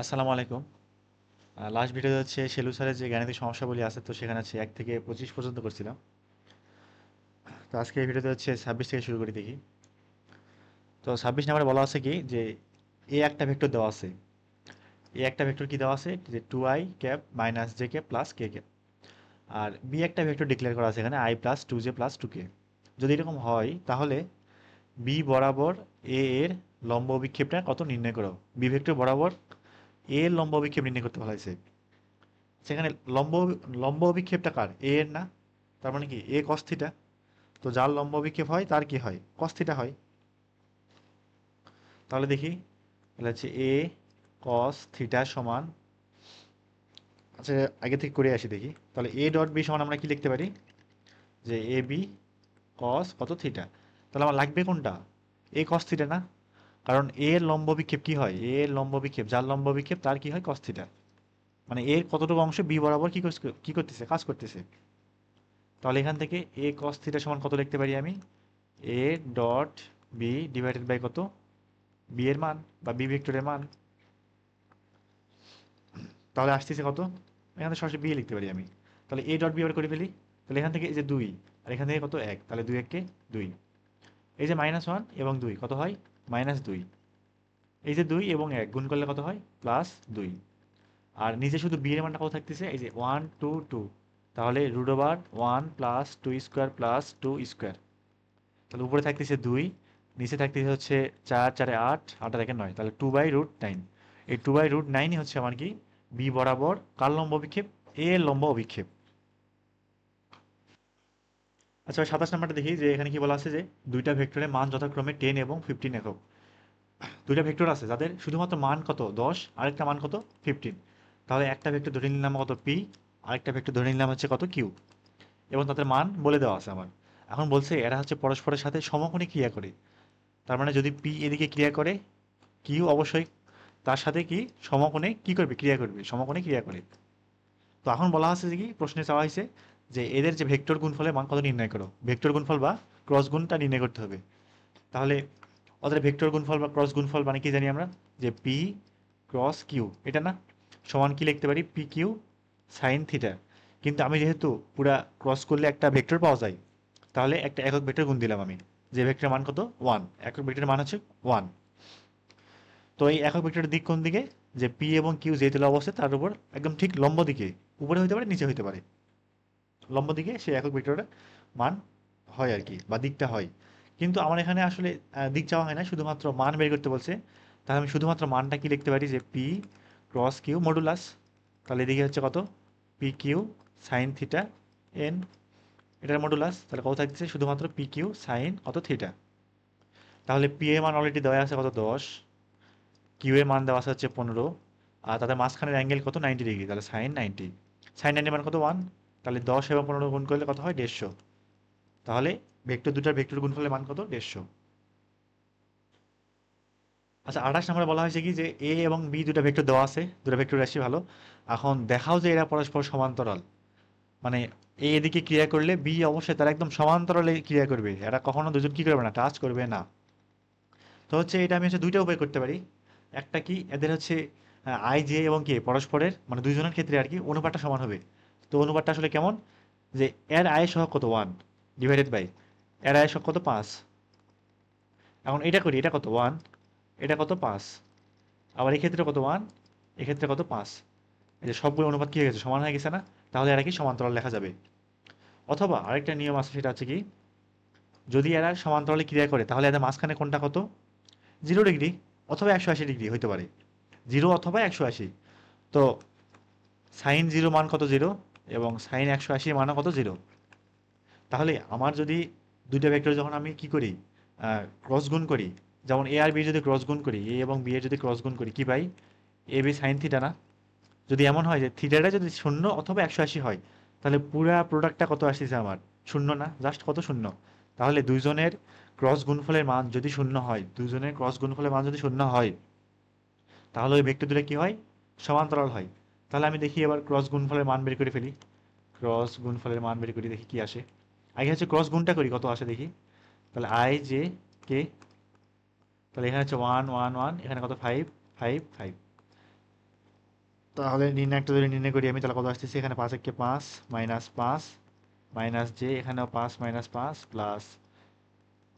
আসসালামু আলাইকুম। লাস্ট ভিডিওতে হচ্ছে শেলু স্যারের যে গাণিতিক সমস্যাগুলি আছে তো সেখানে হচ্ছে 1 থেকে 25 পর্যন্ত করছিলাম। তো আজকে এই ভিডিওতে হচ্ছে 26 থেকে শুরু করি দেখি। তো 26 নম্বরে বলা আছে কি যে এ একটা ভেক্টর দেওয়া আছে। এ একটা ভেক্টর কি দেওয়া আছে যে 2i cap minus j cap plus k cap. আর বি একটা ভেক্টর ডিক্লেয়ার করা আছে এখানে i plus 2j plus 2k। যদি এরকম হয় তাহলে বি বরাবর এ এর লম্ব অভিক্ষেপটা কত নির্ণয় করো। বি ভেক্টর বরাবর এ এর লম্ব অভিক্ষেপ নির্ণয় করতে বলা হয়েছে। সেখানে লম্ব লম্ব অভিক্ষেপটা কার এ এর না, তার মানে কি এ কস থিটা। তো যার লম্ব অভিক্ষেপ হয় তার কি হয় কস থিটা হয়। তাহলে দেখি, তাহলে হচ্ছে এ কস থিটা সমান, আচ্ছা আগে থেকে করে আসি দেখি। তাহলে এ ডট বি সমান আমরা কি লিখতে পারি যে এ বি কস কত থিটা। তাহলে আমার লাগবে কোনটা এ কস থিটা না, কারণ এ এর লম্ব অভিক্ষেপ কি হয় এ এর লম্ব অভিক্ষেপ যার লম্ব অভিক্ষেপ তার কি হয় কস থিটা। মানে এর কতটুকু অংশ বি বরাবর কি করতেছে কাজ করতেছে। তাহলে এখান থেকে এ কস থিটা সমান কত লিখতে পারি আমি A dot B divided by কত বি এর মান বা বি ভেক্টরের মান। তাহলে আসতেছে কত, এখান থেকে সরাসরি বি লিখতে পারি আমি। তাহলে এ ডট বি আবার করে ফেলি। তাহলে এখান থেকে এই যে দুই, আর এখান থেকে কত এক, তাহলে দুই এককে দুই। এই যে মাইনাস ওয়ান এবং দুই কত হয় মাইনাস দুই। এই যে দুই এবং এক গুণ করলে কত হয় প্লাস দুই। আর নিচে শুধু বি এর মানটা কত থাকতেছে এই যে ওয়ান টু টু। তাহলে root over one plus two square plus two square. তাহলে উপরে থাকতেছে দুই, নিচে থাকতেছে হচ্ছে চার চারে আট, আট আর একে নয়, তাহলে টু বাই রুট নাইন। এই টু বাই রুট নাইনই হচ্ছে আমার কি বি বরাবর কার লম্ব অভিক্ষেপ এ এর লম্ব অভিক্ষেপ। আচ্ছা 27 নম্বরটা দেখি যে এখানে কি বলা আছে যে দুইটা ভেক্টরের মান যথাক্রমে 10 এবং 15 একক। দুইটা ভেক্টর আছে যাদের শুধুমাত্র মান কত 10, আরেকটা মান কত 15। তাহলে একটা ভেক্টর ধরে নিলাম কত পি, আরেকটা ভেক্টর ধরে নিলাম হচ্ছে কত কিউ, এবং তাদের মান বলে দেওয়া আছে আমার। এখন বলছে এরা হচ্ছে পরস্পরের সাথে সমকোণী ক্রিয়া করে। তার মানে যদি পি এদিকে ক্রিয়া করে কিউ অবশ্যই তার সাথে কি সমকোণে কি করবে ক্রিয়া করবে, সমকোণে ক্রিয়া করে। তো এখন বলা আছে যে কি প্রশ্নে চাওয়া হয়েছে যে এদের যে ভেক্টর গুণফলের মান কত নির্ণয় করো, ভেক্টর গুণফল বা ক্রস গুণটা নির্ণয় করতে হবে। তাহলে ওদের ভেক্টর গুণফল বা ক্রস গুণফল মানে কি জানি আমরা যে পি ক্রস কিউ, এটা না সমান কি লিখতে পারি পি কিউ সাইন থিটা। কিন্তু আমি যেহেতু পুরা ক্রস করলে একটা ভেক্টর পাওয়া যায়, তাহলে একটা একক ভেক্টর গুণ দিলাম আমি, যে ভেক্টরের মান কত ওয়ান, একক ভেক্টরের মান হচ্ছে ওয়ান। তো এই একক ভেক্টরের দিক কোন দিকে, যে পি এবং কিউ যে তেলে অবস্থা তার উপর একদম ঠিক লম্ব দিকে, উপরে হইতে পারে নিচে হইতে পারে, লম্ব দিকে সেই একক ভেক্টরের মান হয় আর কি, বা দিকটা হয়। কিন্তু আমার এখানে আসলে দিক চাওয়া হয় না, শুধুমাত্র মান বের করতে বলছে। তাহলে আমি শুধুমাত্র মানটা কি লিখতে পারি যে পি ক্রস কিউ মডুলাস। তাহলে এদিকে হচ্ছে কত P Q sine theta N, এটার মডুলাস তাহলে কত থাকছে শুধুমাত্র পি কিউ সাইন কত থিটা। তাহলে পি এর মান অলরেডি দেওয়া আছে কত 10, কিউ এর মান দেওয়া আছে হচ্ছে 15, আর তাদের মাঝখানের অ্যাঙ্গেল কত 90 ডিগ্রি, তাহলে সাইন 90। সাইন 90 মান কত 1, তাহলে 10 এবং 15 গুণ করলে কত হয় 150। তাহলে ভেক্টর দুটার ভেক্টর গুণফলের মান কত 150। আচ্ছা 28 নম্বরে বলা হয়েছে কি যে এ এবং বি দুটা ভেক্টর দেওয়া আছে, দুটা ভেক্টর রাশি ভালো। এখন দেখাও যে এরা পরস্পর সমান্তরাল, মানে এ এদিকে ক্রিয়া করলে বি অবশ্যই তারা একদম সমান্তরালে ক্রিয়া করবে, এরা কখনো দুজন কি করবে না টাচ করবে না। তো হচ্ছে এটা আমি হচ্ছে দুইটা উপায় করতে পারি। একটা কি এদের হচ্ছে আই জে এবং কে পরস্পরের মানে দুইজনের ক্ষেত্রে আর কি অনুপাতটা সমান হবে। তো অনুপাতটা আসলে কেমন, যে এর আয়ের সহগ কত ওয়ান ডিভাইডেড বাই এর আয়ের সহগ কত পাঁচ। এখন এটা করি, এটা কত ওয়ান, এটা কত পাঁচ, আবার এই ক্ষেত্রে কত ওয়ান, এক্ষেত্রে কত পাঁচ। এই যে সবগুলো অনুপাত কি হয়ে গেছে সমান হয়ে গেছে না, তাহলে এরা কি সমান্তরাল লেখা যাবে। অথবা আরেকটা নিয়ম আছে, সেটা হচ্ছে কি যদি এরা সমান্তরালে ক্রিয়া করে তাহলে এদের মাঝখানে কোনটা কত 0 ডিগ্রি অথবা 180 ডিগ্রি হইতে পারে, 0 অথবা 180। তো সাইন 0 মান কত 0 এবং সাইন 180 মানও কত 0। তাহলে আমার যদি দুইটা ভেক্টর যখন আমি কি করি ক্রস গুণ করি, যেমন এ আর বি যদি ক্রস গুণ করি, এ এবং বি এর যদি ক্রস গুণ করি কি পাই এ বি সাইন থিটা না। যদি এমন হয় যে থিটাটা যদি 0 অথবা 180 হয়, তাহলে পুরা প্রোডাক্টটা কত আসতেছে আমার শূন্য না, জাস্ট কত শূন্য। তাহলে দুইজনের ক্রস গুণফলের মান যদি শূন্য হয়, দুইজনের ক্রস গুণফলের মান যদি শূন্য হয়, তাহলে ওই ভেক্টর দুটো কি হয় সমান্তরাল হয়। তাহলে আমি দেখি এবার ক্রস গুণফলের মান বের করে ফেলি, ক্রস গুণফলের মান বের করি দেখি কি আসে। আগে হচ্ছে ক্রস গুণটা করি কত আসে দেখি। তাহলে আই জে কে, তাহলে এখানে হচ্ছে ওয়ান ওয়ান ওয়ান, এখানে কত ফাইভ ফাইভ ফাইভ। তাহলে নির্ণয়টা যদি নির্ণয় করি আমি, তাহলে কত আসতেছে এখানে 5 একে 5 মাইনাস 5 মাইনাস জে, এখানেও 5 মাইনাস 5 প্লাস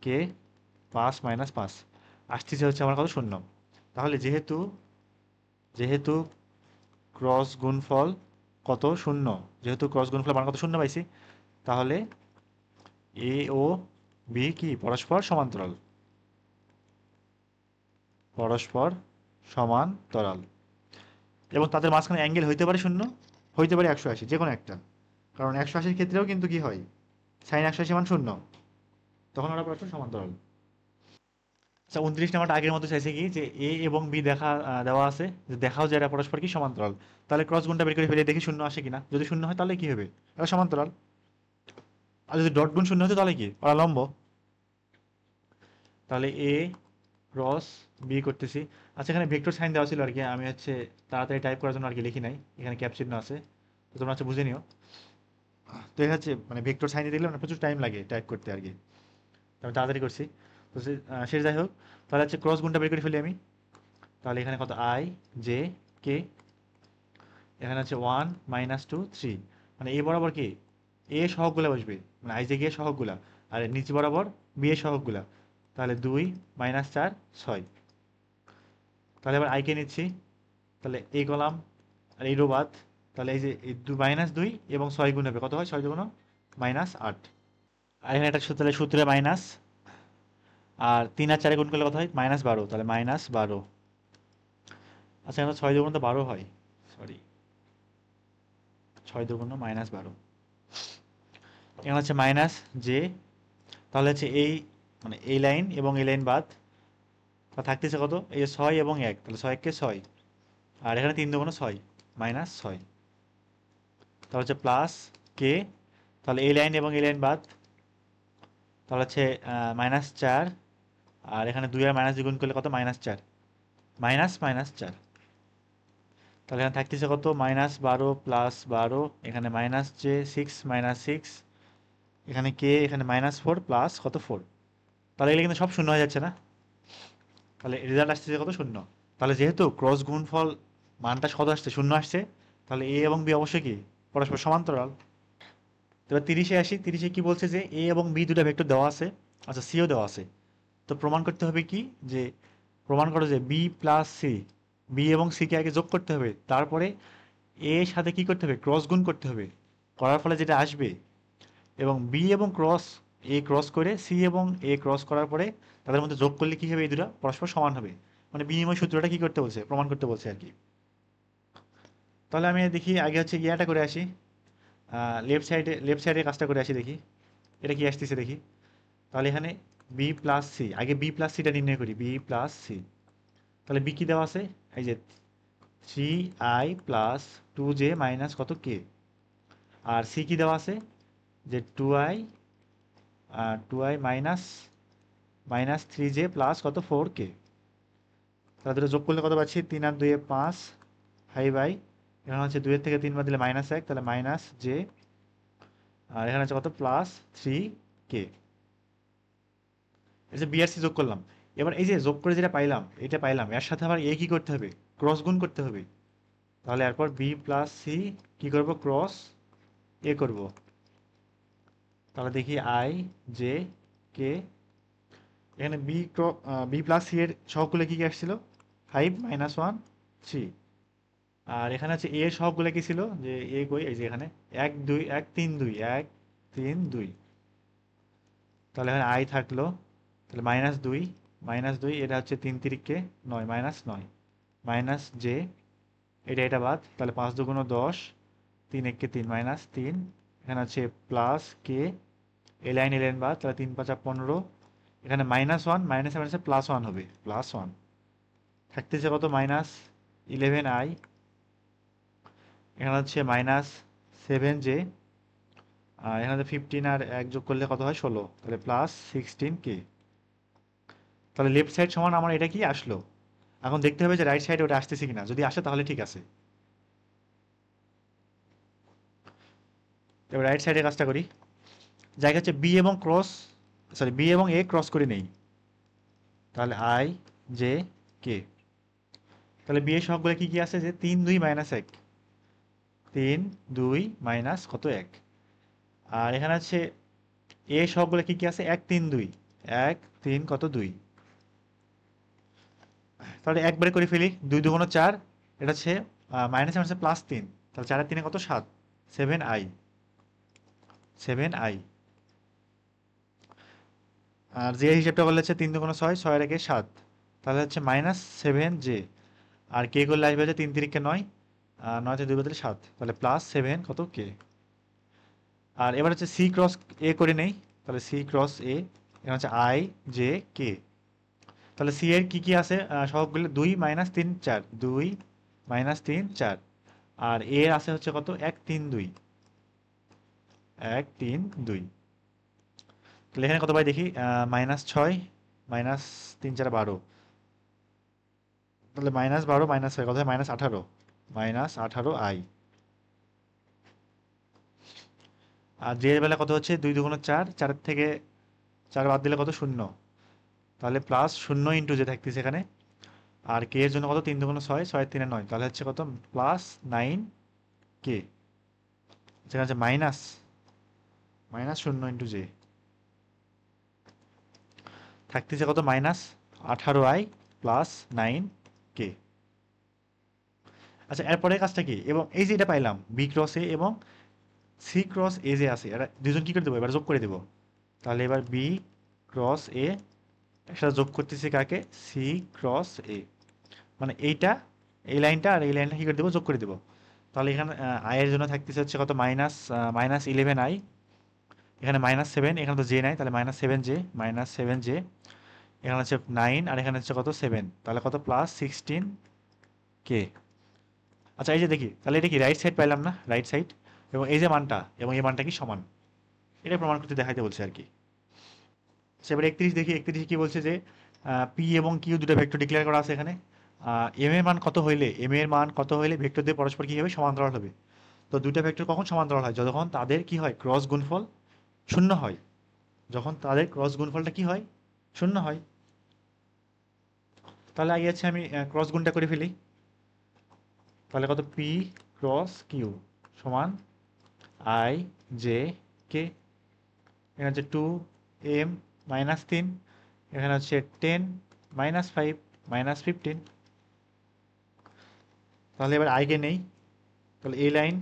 কে 5 মাইনাস 5 আসতেছে হচ্ছে আমার কত, শূন্য। তাহলে যেহেতু যেহেতু ক্রস গুণফল কত, শূন্য, যেহেতু ক্রস গুণফল মান কত, শূন্য পাইছি, তাহলে এ ও বি কি পরস্পর সমান্তরাল, পরস্পর সমান্তরাল, এবং তাদের মাঝখানে অ্যাঙ্গেল হইতে পারে শূন্য, হইতে পারে 180, যে কোনো একটা, কারণ 180-র ক্ষেত্রেও কিন্তু কি হয়, সাইন 180 মান শূন্য, তখন ওরা পরস্পর সমান্তরাল। আচ্ছা 29 নাম্বারটা আগের মতো চাইছে কি, যে এ এবং বি দেওয়া আছে, যে দেখাও যে এরা পরস্পর কি সমান্তরাল। তাহলে ক্রস গুণটা বের করে ফেলে দেখি শূন্য আসে কিনা, যদি শূন্য হয় তাহলে কি হবে, এরা সমান্তরাল। আর যদি ডট গুণ শূন্য হতো তাহলে কি, ওরা লম্ব। তাহলে এ ক্রস বি করতেছি। আচ্ছা এখানে ভেক্টর সাইন দেওয়া ছিল আর কি, আমি হচ্ছে তাড়াতাড়ি টাইপ করার জন্য আর কি লিখি নাই, এখানে ক্যাপ চিহ্ন আছে, তো তোমরা হচ্ছে বুঝে নিও। তো এটা হচ্ছে মানে ভেক্টর সাইন দিলে মানে প্রচুর টাইম লাগে টাইপ করতে আর কি, তো আমি তাড়াতাড়ি করছি। তো সে যাই হোক, তাহলে হচ্ছে ক্রস গুণটা বের করে ফেলি আমি। তাহলে এখানে কত, আই জে কে, এখানে হচ্ছে 1 মাইনাস 2 3, মানে এ বরাবর কি এ সহগগুলা বসবে, মানে আই জে কে সহগগুলা, আর নিচে বরাবর বি এর সহগগুলা। তাহলে 2 মাইনাস 4 6। তাহলে এবার আই কে নিচ্ছি, তাহলে এই কলাম আর এই রো বাদ, তাহলে এই যে এই মাইনাস 2 এবং 6 গুণ হবে, কত হয় 6 দুগুণ মাইনাস 8। আর এখানে একটা তাহলে সূত্রে মাইনাস, আর 3 আর 4 গুণ করলে কত হয় মাইনাস 12, তাহলে মাইনাস 12। আচ্ছা এখানে 6 দুগুণ তো 12 হয়, সরি 6 দুগুণ মাইনাস 12, এখানে হচ্ছে মাইনাস জে, তাহলে হচ্ছে এই মানে এই লাইন এবং এই লাইন বাদ, তা থাকতেছে কত, এই যে 6 এবং 1, তাহলে 6 কে 6, আর এখানে 3 দুগুণ 6 মাইনাস 6, তাহলে হচ্ছে প্লাস কে, তাহলে এই লাইন এবং এই লাইন বাদ, তাহলে হচ্ছে মাইনাস 4, আর এখানে 2 আর মাইনাস 2 গুণ করলে কত মাইনাস 4, মাইনাস মাইনাস 4। তাহলে এখানে থাকতেছে কত মাইনাস 12 প্লাস 12, এখানে মাইনাস জে 6 মাইনাস 6, এখানে কে, এখানে মাইনাস 4 প্লাস কত 4। তাহলে এগুলো কিন্তু সব শূন্য হয়ে যাচ্ছে না, তাহলে রেজাল্ট আসতেছে কত শূন্য। তাহলে যেহেতু ক্রস গুণফল মানটা কত আসছে, শূন্য আসছে, তাহলে এ এবং বি অবশ্যই কি পরস্পর সমান্তরাল। এবার 30-এ আসি, 30-এ কি বলছে, যে এ এবং বি দুটা ভেক্টর দেওয়া আছে, আচ্ছা সিও দেওয়া আছে, তো প্রমাণ করতে হবে কি, যে প্রমাণ করো যে বি প্লাস সি, বি এবং সি কে আগে যোগ করতে হবে, তারপরে এ এর সাথে কি করতে হবে, ক্রস গুণ করতে হবে, করার ফলে যেটা আসবে, এবং বি এবং ক্রস এ ক্রস করে সি এবং এ ক্রস করার পরে তাদের মধ্যে যোগ করলে কি হবে, এই দুটো পরস্পর সমান হবে, মানে বিনিময় সূত্রটা কি করতে বলছে, প্রমাণ করতে বলছে আর কি। তাহলে আমি দেখি আগে হচ্ছে ইয়াটা করে আসি, লেফট সাইডে কাজটা করে আসি, দেখি এটা কি আসতেছে দেখি। তাহলে এখানে বি প্লাস সি, আগে বি প্লাস সিটা নির্ণয় করি, বি প্লাস সি। তাহলে বি কি দেওয়া আছে, এই যে 3i প্লাস 2j মাইনাস কত কে, আর সি কি দেওয়া আছে, যে 2i minus minus 3j plus কত 4k। তাহলে দুটো যোগ করলে কত পাচ্ছি, 3 আর 2 5, 5i, এখানে হচ্ছে 2 এর থেকে 3 বাদ দিলে মাইনাস 1, তাহলে মাইনাস জে, আর এখানে হচ্ছে কত প্লাস 3k। এই যে বি আর সি যোগ করলাম, এবার এই যে যোগ করে যেটা পাইলাম, এটা পাইলাম, এর সাথে আবার এ কি করতে হবে, ক্রস গুণ করতে হবে। তাহলে এরপর বি প্লাস সি কি করব, ক্রস এ করব। তাহলে দেখি আই জে কে, এখানে বি প্লাস সি এর সহগগুলো কি কি আসছিল, 5 মাইনাস 1 3, আর এখানে হচ্ছে এ এর সহগগুলো কি ছিল, যে এ কই, এই যে এখানে 1 2 1 3 2 1 3 2, তাহলে এখানে আই থাকলো, তাহলে মাইনাস দুই, এটা হচ্ছে 3 তিরিকে 9 মাইনাস 9, মাইনাস জে, এটা বাদ, তাহলে 5 দুগুণ 10, 3 একে 3 মাইনাস 3, এখানে আছে প্লাস কে, এ লাইন বাদ, তাহলে 3 5 15, এখানে মাইনাস 1 মাইনাস মাইনাসে প্লাস 1 হবে, প্লাস 1 থাকতেছে কত মাইনাস 11i, এখানে হচ্ছে মাইনাস 7j, আর এখানে 15 আর 1 যোগ করলে কত হয় 16, তাহলে প্লাস 16k। তাহলে লেফট সাইড সমান আমার এটা কি আসলো, এখন দেখতে হবে যে রাইট সাইডে ওটা আসতেছে কিনা, যদি আসে তাহলে ঠিক আছে। এবার রাইট সাইডে কাজটা করি, জায়গা হচ্ছে বি এবং এ ক্রস করে নেই, তাহলে আই জে কে, তাহলে বি এর সহগগুলো কি কি আছে, যে 3 2 মাইনাস 1, 3 2 মাইনাস কত 1। আর এখানে আছে এ সহগগুলো কি কি আছে, 1 3 2, 1 3 কত 2। তাহলে একবারে করে ফেলি, 2 2 4, এটা হচ্ছে মাইনাস হচ্ছে +3, তাহলে 4 আর 3 কত 7, 7i, 7i। আর যে হিসাবটা করলে হচ্ছে 3 2 6, 6 আর 1 7, তাহলে হচ্ছে -7j। আর কে করলে আসবে হচ্ছে 3 3 9, 9 তে 2 বদলে 7, তাহলে +7 কত কে। আর এবার হচ্ছে সি ক্রস এ করে নেই, তাহলে সি ক্রস এ, এখানে হচ্ছে আই জে কে। তাহলে সি এর কি কি আছে সবগুলো, 2 -3 4, 2 -3 4। আর এ এর আছে হচ্ছে কত, 1 3 2, 1 3 2। তাহলে এখানে কত পাই দেখি, -6 -3 4 12, তাহলে -12 -6 কত হয়, -18, -18i। আর জে এর বেলা কত হচ্ছে, 2 2 4, 4 থেকে 4 বাদ দিলে কত, 0, তাহলে +0 ইন্টু যে থাকতেছে এখানে। আর কে এর জন্য কত, 3 2 6, 6 3 9, তাহলে হচ্ছে কত, +9 কে। সেখানে হচ্ছে -0 ইন্টু জে থাকতেছে কত, -18i +9 কে। আচ্ছা, এরপরে কাজটা কি, এবং এই যে এটা পাইলাম বি ক্রস এ এবং সি ক্রস এ যে আছে, এটা দুজন কি করে দেবো, এবার যোগ করে দেবো। তাহলে এবার বি ক্রস এ একসাথে যোগ করতেছি কাকে, সি ক্রস এ, মানে এইটা, এই লাইনটা আর এই লাইনটা কি করে দেবো, যোগ করে দেবো। তাহলে এখানে আই এর জন্য থাকতেছে হচ্ছে কত, -11i, এখানে -7, এখানে তো জে নাই, তাহলে -7j, -7j, এখানে হচ্ছে 9, আর এখানে হচ্ছে কত 7, তাহলে কত, +16k। আচ্ছা, এই যে দেখি, তাহলে এটা কি রাইট সাইড পাইলাম না, রাইট সাইড, এবং এই যে মানটা এবং এই মানটা কি সমান, এটা প্রমাণ করতে দেখাইতে বলছে আর কি। সেবার 31 দেখি, 31 কি বলছে, যে পি এবং কিউ দুটো ভেক্টর ডিক্লেয়ার করা আছে এখানে। এম এর মান কত হইলে, এম এর মান কত হইলে ভেক্টর দিয়ে পরস্পর কি হবে, সমান্তরাল হবে। তো দুটো ভেক্টর কখন সমান্তরাল হয়, যখন তাদের কি হয়, ক্রস গুণফল শূন্য হয়। যখন তাদের ক্রস গুণফলটা কি হয়, শূন্য হয়। তাহলে আগে আছে আমি ক্রস গুণটা করে ফেলি। তাহলে কত, পি ক্রস কিউ সমান আই জে কে, এখানে হচ্ছে 2m -3, এখানে হচ্ছে 10 -5 -15। তাহলে এবার আইকে নেই, তাহলে এই লাইন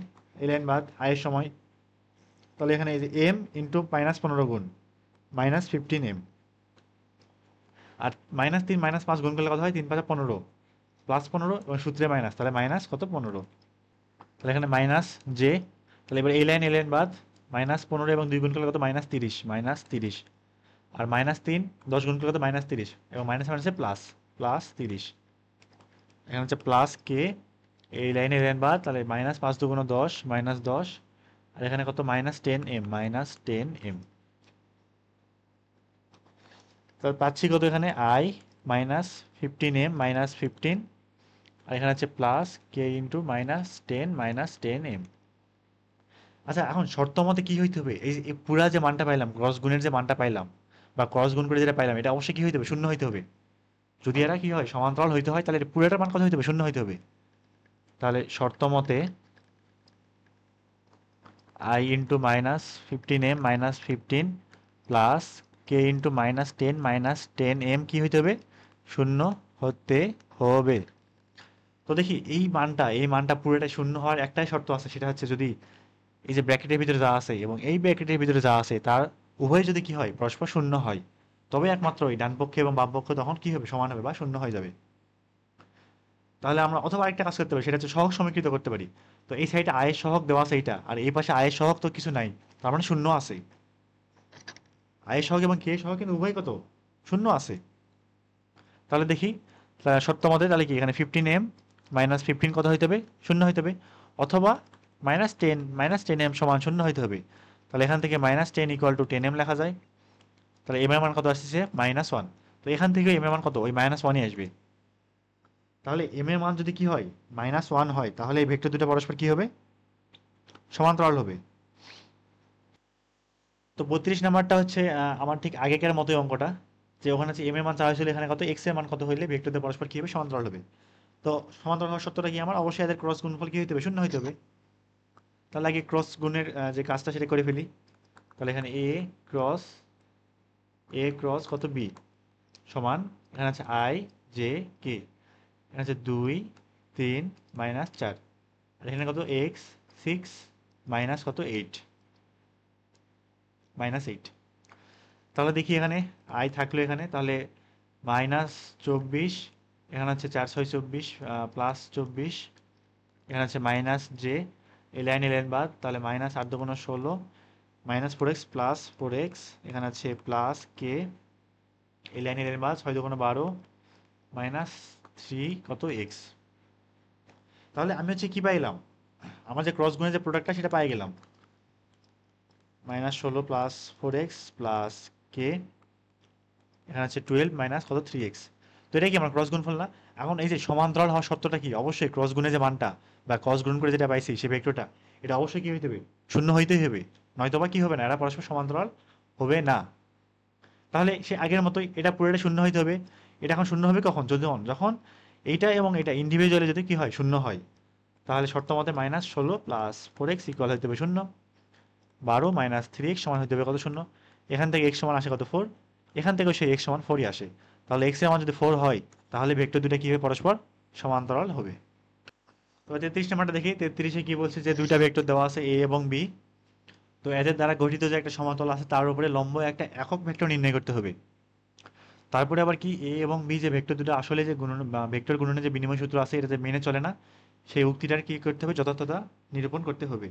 বাদ আয়ের সময়, তাহলে এখানে এই যে এম ইন্টু -15 গুণ -15m, আর -3 -5 গুণ করলে কত হয়, 3 5 15, +15 এবং সূত্রে মাইনাস, তাহলে মাইনাস কত 15, তাহলে এখানে মাইনাস জে। তাহলে এবার এই লাইন বাদ, -15 এবং 2 গুণ করলে কত, -30, -30। আর -3 10 গুণ করলে কত, -30, এবং মাইনাস মাইনাসে প্লাস, +30। এখানে হচ্ছে প্লাস কে, এই লাইন বাদ, তাহলে -5 2 10, -10, আর এখানে কত, -10m, -10m। তাহলে পাচ্ছি কত, এখানে i -15m, -15, আর এখানে হচ্ছে প্লাস কে ইন্টু -10, -10m। আচ্ছা, এখন শর্ত মতে কি হইতে হবে, এই যে এই পুরা যে মানটা পাইলাম, ক্রস গুণের যে মানটা পাইলাম বা ক্রস গুণ করে যেটা পাইলাম, এটা অবশ্যই কি হইতে হবে, শূন্য হইতে হবে। যদি এরা কি হয়, সমান্তরাল হইতে হয়, তাহলে পুরোটার মান কত হইতে হবে, শূন্য হইতে হবে। তাহলে শর্ত মতে i into -15m, -15 plus K into -10, -10m কি হইতে হবে, শূন্য হতে হবে। তো দেখি এই মানটা পুরোটাই শূন্য হওয়ার একটাই শর্ত আছে, সেটা হচ্ছে যদি এই যে ব্র্যাকেটের ভিতরে যা আছে এবং এই ব্র্যাকেটের ভিতরে যা আছে তার উভয় যদি কি হয়, পরস্পর শূন্য হয়, তবে একমাত্র এই ডান পক্ষে এবং বাম পক্ষ তখন কি হবে, সমান হবে বা শূন্য হয়ে যাবে। তাহলে আমরা অথবা আরেকটা কাজ করতে পারি, সেটা হচ্ছে সহগ সমীকৃত করতে পারি। তো এই সাইডে আয়ের সহগ দেওয়া আছে এইটা, আর এই পাশে আয়ের সহগ তো কিছু নাই, তার মানে শূন্য আছে। আয়ের সহগ এবং কে সহগ কিন্তু উভয় কত, শূন্য আছে। তাহলে দেখি, সত্য মতে তাহলে কি, এখানে 15m -15 কত হইতে হবে, শূন্য হইতে হবে, অথবা -10m সমান শূন্য হইতে হবে। তাহলে এখান থেকে -10 = 10m লেখা যায়। তাহলে m এর মান কত আসছে, -1। তো এখান থেকে m এর মান কত, ওই -1ই আসবে। তাহলে m এর মান যদি কি হয়, -1 হয়, তাহলে এই ভেক্টর দুটো পরস্পর কি হবে, সমান্তরাল হবে। তো 32 নাম্বারটা হচ্ছে আমার ঠিক আগেকার মতোই অঙ্কটা, যে ওখানে হচ্ছে m এর মান চাওয়া হয়েছিল, এখানে কত x এর মান কত হইলে ভেক্টর দুটো পরস্পর কি হবে, সমান্তরাল হবে। তো সমান্তরাল হওয়ার শর্তটা কি আমার? অবশ্যই এদের ক্রস গুণফল কি হইতে হবে? শূন্য হইতে হবে। তাহলে আগে ক্রস গুণের যে কাজটা সেটা করে ফেলি। তাহলে এখানে এ ক্রস কত বি সমান, এখানে আছে আই জে কে, এখানে আছে 2 3 মাইনাস 4, আর এখানে কত এক্স 6 মাইনাস কত 8 মাইনাস 8। তাহলে দেখি এখানে আই থাকলো এখানে, তাহলে -24, এখানে আছে 4 6 24 প্লাস 24, এখানে আছে মাইনাস জে, এই লাইন বাদ, তাহলে minus 8 2 16 minus 4x plus 4x, এখানে আছে প্লাস কে, এই লাইন বাদ 6 2 12 মাইনাস 3 কত এক্স। তাহলে আমি হচ্ছে কি পাইলাম? আমার যে ক্রস গুণের যে প্রোডাক্টটা সেটা পাই গেলাম, -16 প্লাস 4x প্লাস কে, এখানে আছে 12 মাইনাস কত 3x। তো এটাই কি আমার ক্রস গুণফল না? এখন এই যে সমান্তরাল হওয়ার শর্তটা কি? অবশ্যই ক্রস গুণে যে মানটা বা ক্রস গুণ করে যেটা পাইছি সেই ভেক্টরটা, এটা অবশ্যই কি হইতে হবে? শূন্য হইতেই হবে, নয়তো বা কি হবে না, এরা পরস্পর সমান্তরাল হবে না। তাহলে সে আগের মতোই এটা পুরোটা শূন্য হইতে হবে। এটা এখন শূন্য হবে কখন? যখন যখন এইটা এবং এটা ইন্ডিভিজুয়ালি যদি কি হয়, শূন্য হয়। তাহলে শর্ত মতে -16 প্লাস 4x ইকুয়াল হইতে হবে 0, 12 মাইনাস 3x সমান হইতে হবে কত? 0। এখান থেকে x সমান আসে কত? 4। এখান থেকেও সেই x সমান 4ই আসে। তাহলে x এর মান যদি 4 হয়, তাহলে ভেক্টর দুটো কি হবে? পরস্পর সমান্তরাল হবে। তো 33 নাম্বারটা দেখি। 33-এ কি বলছে? যে দুইটা ভেক্টর দেওয়া আছে a এবং b। তো এদের দ্বারা গঠিত যে একটা সমতল আছে তার উপরে লম্ব একটা একক ভেক্টর নির্ণয় করতে হবে। তারপরে আবার কি a এবং b যে ভেক্টর দুটো আসলে যে গুণন বা ভেক্টর গুণনের যে বিনিময় সূত্র আছে এটা যে মেনে চলে না, সেই উক্তিটার কি করতে হবে? যথার্থতা নিরূপণ করতে হবে।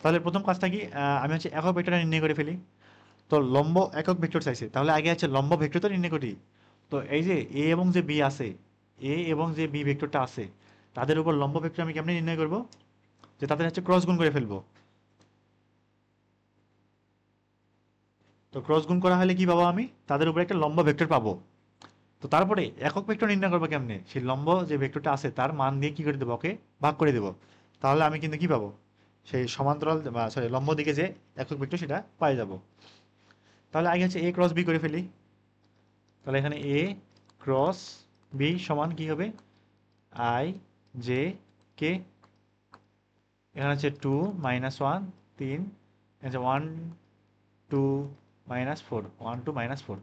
তাহলে প্রথম কাজটা কি? আমি হচ্ছে একক ভেক্টরটা নির্ণয় করে ফেলি। তো লম্ব একক ভেক্টর চাইছে, তাহলে আগে আছে লম্ব ভেক্টরটা নির্ণয় করি। তো এই যে এ এবং যে বি আছে, এ এবং যে বি ভেক্টরটা আছে, তাদের উপর লম্ব ভেক্টর আমি কেমনে নির্ণয় করব? যে তাদের হচ্ছে ক্রস গুণ করে ফেলবো। তো ক্রস গুণ করা হলে কি পাবো? আমি তাদের উপর একটা লম্ব ভেক্টর পাবো। তো তারপরে একক ভেক্টর নির্ণয় করবো কেমনে? সেই লম্ব যে ভেক্টরটা আছে তার মান দিয়ে কি করে দেবো? ওকে ভাগ করে দেবো। তাহলে আমি কিন্তু কি পাবো? সেই সমান্তরাল বা সরি লম্ব দিকে যে একক ভেক্টর সেটা পাই যাব। তাহলে আগে হচ্ছে এ ক্রস বি করে ফেলি। তাহলে এখানে এ ক্রস বি সমান কি হবে? আই জে কে, এখানে হচ্ছে 2 মাইনাস 1 3, এখানে হচ্ছে 1 2 মাইনাস 4 1 2 মাইনাস 4।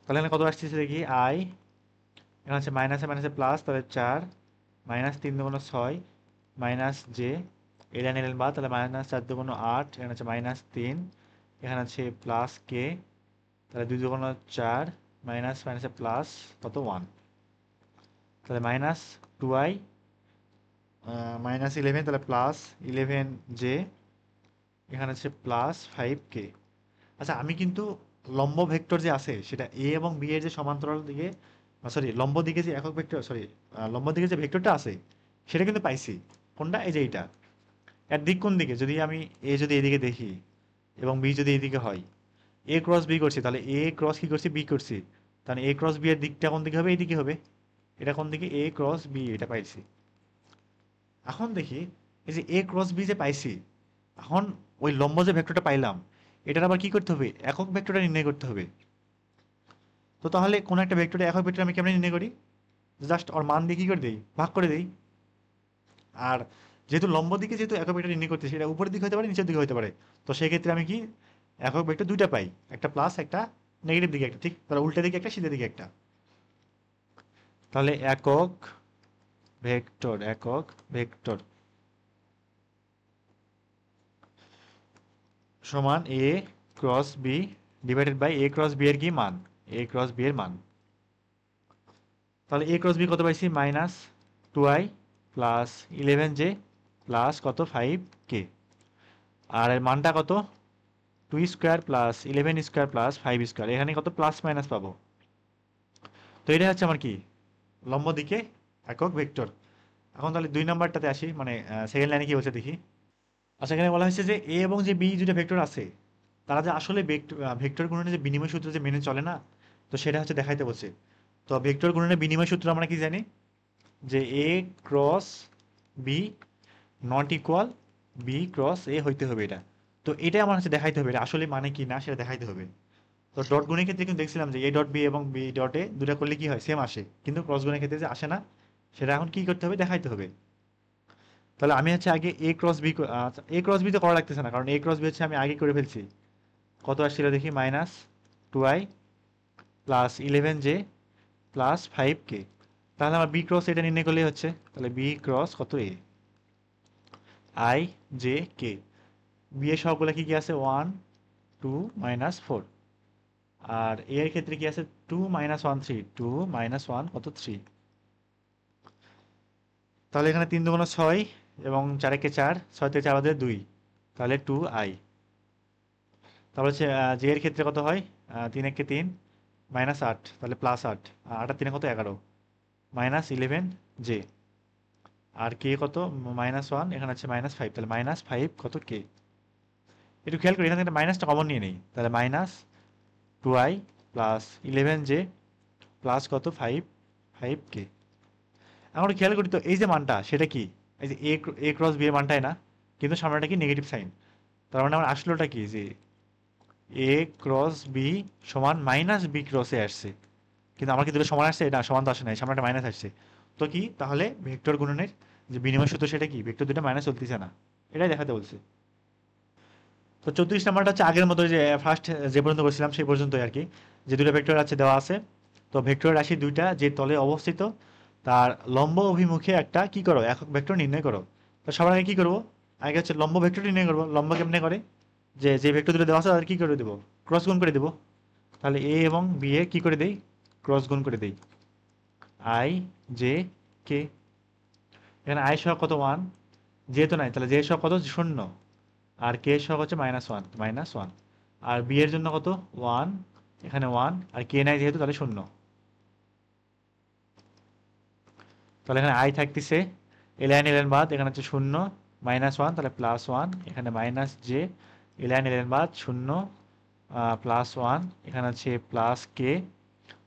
তাহলে এখানে কত আসতেছে দেখি? আই, এখানে হচ্ছে মাইনাসে মাইনাসে প্লাস, তাহলে 4 মাইনাস 3 2 6 মাইনাস জে, এলেন এলেন বাদ, তাহলে মাইনাস 4 2 8, এখানে হচ্ছে মাইনাস 3, এখানে আছে প্লাস কে, তাহলে 2 2 4 মাইনাস মাইনাসে প্লাস কত 1, তাহলে মাইনাস 2i মাইনাস 11, তাহলে প্লাস 11 জে, এখানে হচ্ছে প্লাস 5k। আচ্ছা আমি কিন্তু লম্ব ভেক্টর যে আছে সেটা এ এবং বি এর যে সমান্তরাল দিকে, সরি লম্ব দিকে যে একক ভেক্টর, সরি লম্ব দিকে যে ভেক্টরটা আছে সেটা কিন্তু পাইছি। কোনটা? এই যে এইটা। এর দিক কোন দিকে? যদি আমি এ যদি এদিকে দেখি এবং বি যদি এদিকে হয়, এ ক্রস বি করছি, তাহলে এ ক্রস কি করছি? বি করছি। তাহলে এ ক্রস বি এর দিকটা কোন দিকে হবে? এইদিকে হবে। এটা কোন দিকে? এ ক্রস বি, এটা পাইছি। এখন দেখি এই যে এ ক্রস বি যে পাইছি, এখন ওই লম্ব যে ভেক্টরটা পাইলাম এটার আবার কি করতে হবে? একক ভেক্টরটা নির্ণয় করতে হবে। তো তাহলে কোন একটা ভেক্টরে একক ভেক্টর আমি কেমনে নির্ণয় করি? জাস্ট ওর মান দিয়ে কি করে দেই? ভাগ করে দেই। আর যেহেতু লম্ব দিকে যেহেতু একক ভেক্টর নির্ণয় করতেছি, এটা উপরের দিকে হতে পারে, নিচের দিকে হতে পারে। তো সেক্ষেত্রে আমি কি একক ভেক্টর দুইটা পাই, একটা প্লাস একটা নেগেটিভ দিকে একটা, ঠিক তাহলে উল্টা দিকে একটা সিধা দিকে একটা। তাহলে একক ভেক্টর সমান a cross b divided by a cross b এর কি মান? এ ক্রস বি এর মান। তাহলে এ ক্রস বি কত পাইছি? Minus 2i plus 11j plus কত 5k, আর এর মানটা কত? 2 square plus 11 square plus 5 square, এখানে কত প্লাস মাইনাস পাবো। তো এটা হচ্ছে আমার কি? লম্ব দিকে একক ভেক্টর। এখন তাহলে 2 নাম্বারটাতে আসি, মানে সেকেন্ড লাইনে কি বলছে দেখি। আচ্ছা এখানে বলা হয়েছে যে এ এবং যে বি দুটো ভেক্টর আছে, তারা যে আসলে ভেক্টর গুণনের যে বিনিময় সূত্র যে মেনে চলে না, তো সেটা হচ্ছে দেখাইতে বলছে। তো ভেক্টর গুণনের বিনিময় সূত্র আমরা কি জানি? যে a cross b not equal b cross a হইতে হবে এটা। তো এটা আমার হচ্ছে দেখাইতে হবে এটা আসলে মানে কি না সেটা দেখাইতে হবে। তো তো ডট গুণের ক্ষেত্রে কিন্তু দেখছিলাম যে এ ডট বি এবং বি ডটে দুটা করলে কি হয়, সেম আসে, কিন্তু ক্রস গুণের ক্ষেত্রে যে আসে না, সেটা এখন কি করতে হবে, দেখাইতে হবে। তাহলে আমি হচ্ছে আগে এ ক্রস বি, আচ্ছা এ ক্রস বি তো করা লাগতেছে না, কারণ এ ক্রস বি হচ্ছে আমি আগে করে ফেলছি। কত আসছিল দেখি, -2i plus 11j plus 5k। তাহলে আমার বি ক্রস এটা নির্ণয় করলেই হচ্ছে, তাহলে বি ক্রস কত, A I J K. B এর সবগুলো কি কি আছে, 1 2 -4। আর এ এর ক্ষেত্রে কি আছে, 2 -1 3, 2 -1 কত, 3। তাহলে এখানে 3 2 6 এবং 4 একে 4, 6 থেকে 4 বাদে 2, তাহলে 2i। তারপর হচ্ছে জে এর ক্ষেত্রে কত হয়, 3 একে 3 -8, তাহলে +8, 8 আর 3 কত, 11 -11 জে। আর কে কত, -1, এখানে আছে -5, তাহলে -5 কত, কে। একটু খেয়াল করি এখানে মাইনাসটা কমন নিয়ে নেই, তাহলে -2i প্লাস 11j প্লাস কত, 5k। এখন একটু খেয়াল করি তো এই যে মানটা সেটা কি, এই যে এ ক্রস বি এর মানটাই না, কিন্তু সামনেটা কি নেগেটিভ সাইন। তার মানে আমার আসলোটা কি, যে এ ক্রস বি সমান -বি ক্রস এ আসছে, কিন্তু আমার কি দুটো সমান আসছে, এটা সমান তো আসে নাই, সামনে একটা মাইনাস আসছে। তো কি তাহলে ভেক্টর গুণনের যে বিনিময় সূত্র সেটা কি, ভেক্টর দুটো মাইনাস চলতেছে না, এটাই দেখাতে বলছে। তো 34 নাম্বারটা হচ্ছে আগের মতো, যে ফার্স্ট যে পর্যন্ত করছিলাম সেই পর্যন্তই আর কি, যে দুটো ভেক্টর আছে দেওয়া আছে। তো ভেক্টর রাশি দুইটা যে তলে অবস্থিত, তার লম্ব অভিমুখে একটা কি করো, একক ভেক্টর নির্ণয় করো। তো সবার আগে কি করবো, আগে হচ্ছে লম্ব ভেক্টর নির্ণয় করবো। লম্ব কেমনে করে, যে যে ভেক্টর দুটো দেওয়া আছে তাদের কি করে দেবো, ক্রস গুণ করে দেবো। তাহলে এ এবং বি এ কি করে দেই, ক্রস গুণ করে দেই, আই জে কে। এখানে আই সহ কত, 1, যেহেতু নাই তাহলে জে সহ কত, 0, আর কে সহ হচ্ছে -1, -1। আর বি এর জন্য কত, 1, এখানে 1, আর কে নাই যেহেতু তাহলে 0। তাহলে এখানে আই থাকতেছে, এলিয়ান এলেন বাদ, এখানে হচ্ছে 0 -1, তাহলে +1, এখানে -j, এলিয়ান এলেন বাদ 0 +1, এখানে হচ্ছে প্লাস কে,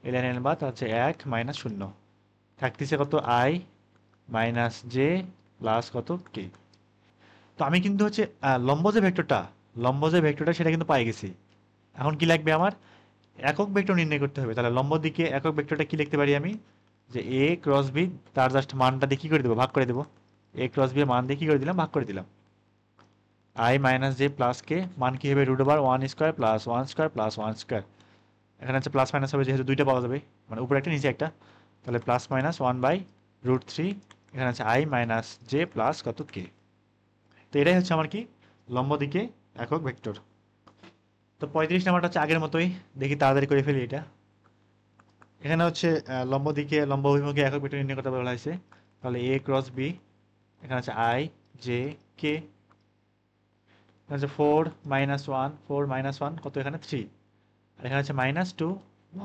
এলিয়ান এলেন বাদ হচ্ছে 1 -0, থাকতেছে কত, আই -j প্লাস কত, কে। তো আমি কিন্তু হচ্ছে লম্ব যে ভেক্টরটা সেটা কিন্তু পাই গেছি। এখন কি লাগবে আমার, একক ভেক্টর নির্ণয় করতে হবে। তাহলে লম্ব দিকে একক ভেক্টরটা কি লিখতে পারি আমি, যে এ ক্রস বি, তার জাস্ট মানটা দিয়ে কি করে দেবো, ভাগ করে দেবো। এ ক্রস বি এর মান দিয়ে কি করে দিলাম, ভাগ করে দিলাম। আই -j প্লাস কে মান কি হবে, √1² প্লাস 1² প্লাস 1²। এখানে হচ্ছে প্লাস মাইনাস হবে, যেহেতু দুইটা পাওয়া যাবে, মানে উপরে একটা নিচে একটা, তাহলে +-1/√3। এখানে আছে আই -j প্লাস কত, কে। তো এটাই হচ্ছে আমার কি, লম্ব দিকে একক ভেক্টর। তো 35 নাম্বারটা হচ্ছে আগের মতোই, দেখি তাড়াতাড়ি করে ফেলি এটা। এখানে হচ্ছে লম্ব দিকে লম্ব অভিমুখে একক ভেক্টর নির্ণয় করতে বলা হয়েছে। তাহলে এ ক্রস বি, এখানে আছে আই জে কে, এখানে আছে 4 - 1 কত, এখানে 3, আর এখানে আছে -2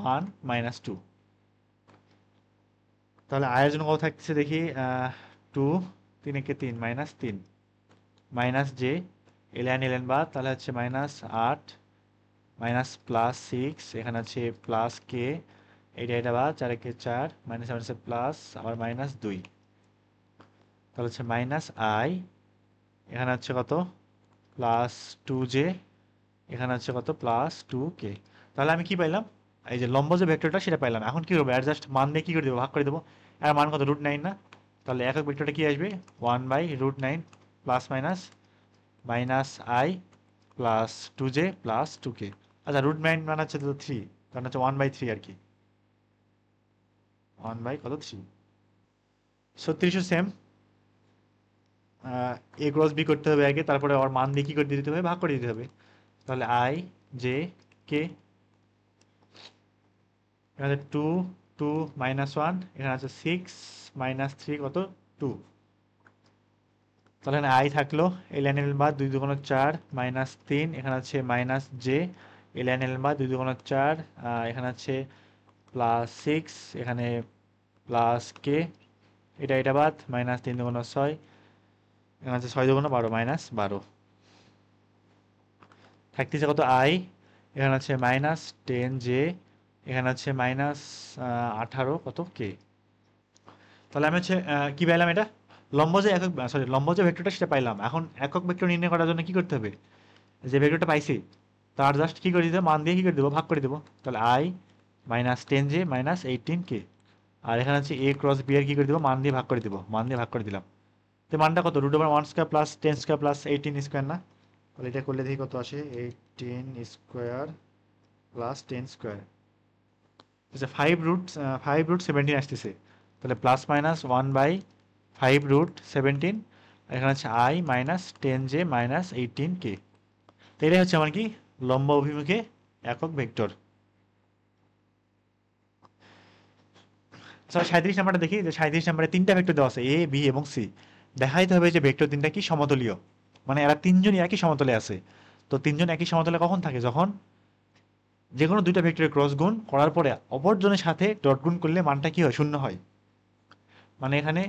1 -2। তাহলে আয়ের জন্য কত থাকতেছে দেখি, 2 3 একে 3 -3, -j, এলেন বাদ, তাহলে হচ্ছে -8 +6, এখানে আছে প্লাস কে, এটা বাদ, 4 একে 4 আছে প্লাস, আবার -2, তাহলে হচ্ছে -i, এখানে হচ্ছে কত, +2j, এখানে হচ্ছে কত, +2k। তাহলে আমি কি পাইলাম, এই যে লম্ব যে ভেক্টরটা সেটা পাইলাম। এখন কি করবো, অ্যাডজাস্ট মান দিয়ে কি করে দেবো, ভাগ করে দেবো। আর মান কত, √9 না, তাহলে একক ভেক্টরটা কি আসবে, 1/√9 plus minus -i plus 2j plus 2k। আচ্ছা √9 মানে হচ্ছে তো 3, তাহলে হচ্ছে 1/3 আর কি, 1/কত, 3। 36 সেম, এ ক্রস বি করতে হবে আগে, তারপরে ওর মান দিয়ে কি করে দিতে হবে, ভাগ করে দিতে হবে। তাহলে আই জে কে, এখানে 2 2 -1, এখানে আছে 6 -3 কত, 2। তাহলে এখানে আই থাকলো, এলিয়ান এল বাদ 2 2 4 -3, এখানে আছে -j, এলিয়ান এল বাদ 2 2 4, এখানে আছে +6, এখানে প্লাস কে, এটা বাদ, -3 2 6, এখানে আছে 6 2 12 -12, থাকতেছে কত, আই, এখানে আছে -10j, এখানে আছে -18 কত, কে। তাহলে আমি হচ্ছে কি পাইলাম, এটা লম্ব যে ভেক্টরটা সেটা পাইলাম। এখন একক ভেক্টর নির্ণয় করার জন্য কি করতে হবে, যে ভেক্টরটা পাইছি তার জাস্ট কী করে দিতে হবে, মান দিয়ে কী করে দেবো, ভাগ করে দেবো। তাহলে I minus 10j minus 18k। আর এখানে হচ্ছে এ ক্রস বি এর কী করে দেবো, মান দিয়ে ভাগ করে দেবো, মান দিয়ে ভাগ করে দিলাম। তো মানটা কত, √1² প্লাস 10² প্লাস 18² না? তাহলে এটা করলে দেখি কত আসে, 18² প্লাস 10²। আচ্ছা 5√17 আসতেছে। তাহলে প্লাস মাইনাস 1/5√17। এখানে হচ্ছে I minus 10j minus 18k। তো এটাই হচ্ছে আমার কি, লম্ব অভিমুখে একক ভেক্টর। আচ্ছা 37 নাম্বারটা দেখি, যে 37 নাম্বারে তিনটা ভেক্টর দেওয়া আছে, এ বি এবং সি। দেখাইতে হবে যে ভেক্টর তিনটা কি সমতলীয়, মানে এরা তিনজনই একই সমতলে আছে। তো তিনজন একই সমতলে কখন থাকে, যখন যে কোনো দুইটা ভেক্টরের ক্রস গুণ করার পরে অপরজনের সাথে ডট গুণ করলে মানটা কি হয়, শূন্য হয়। মানে এখানে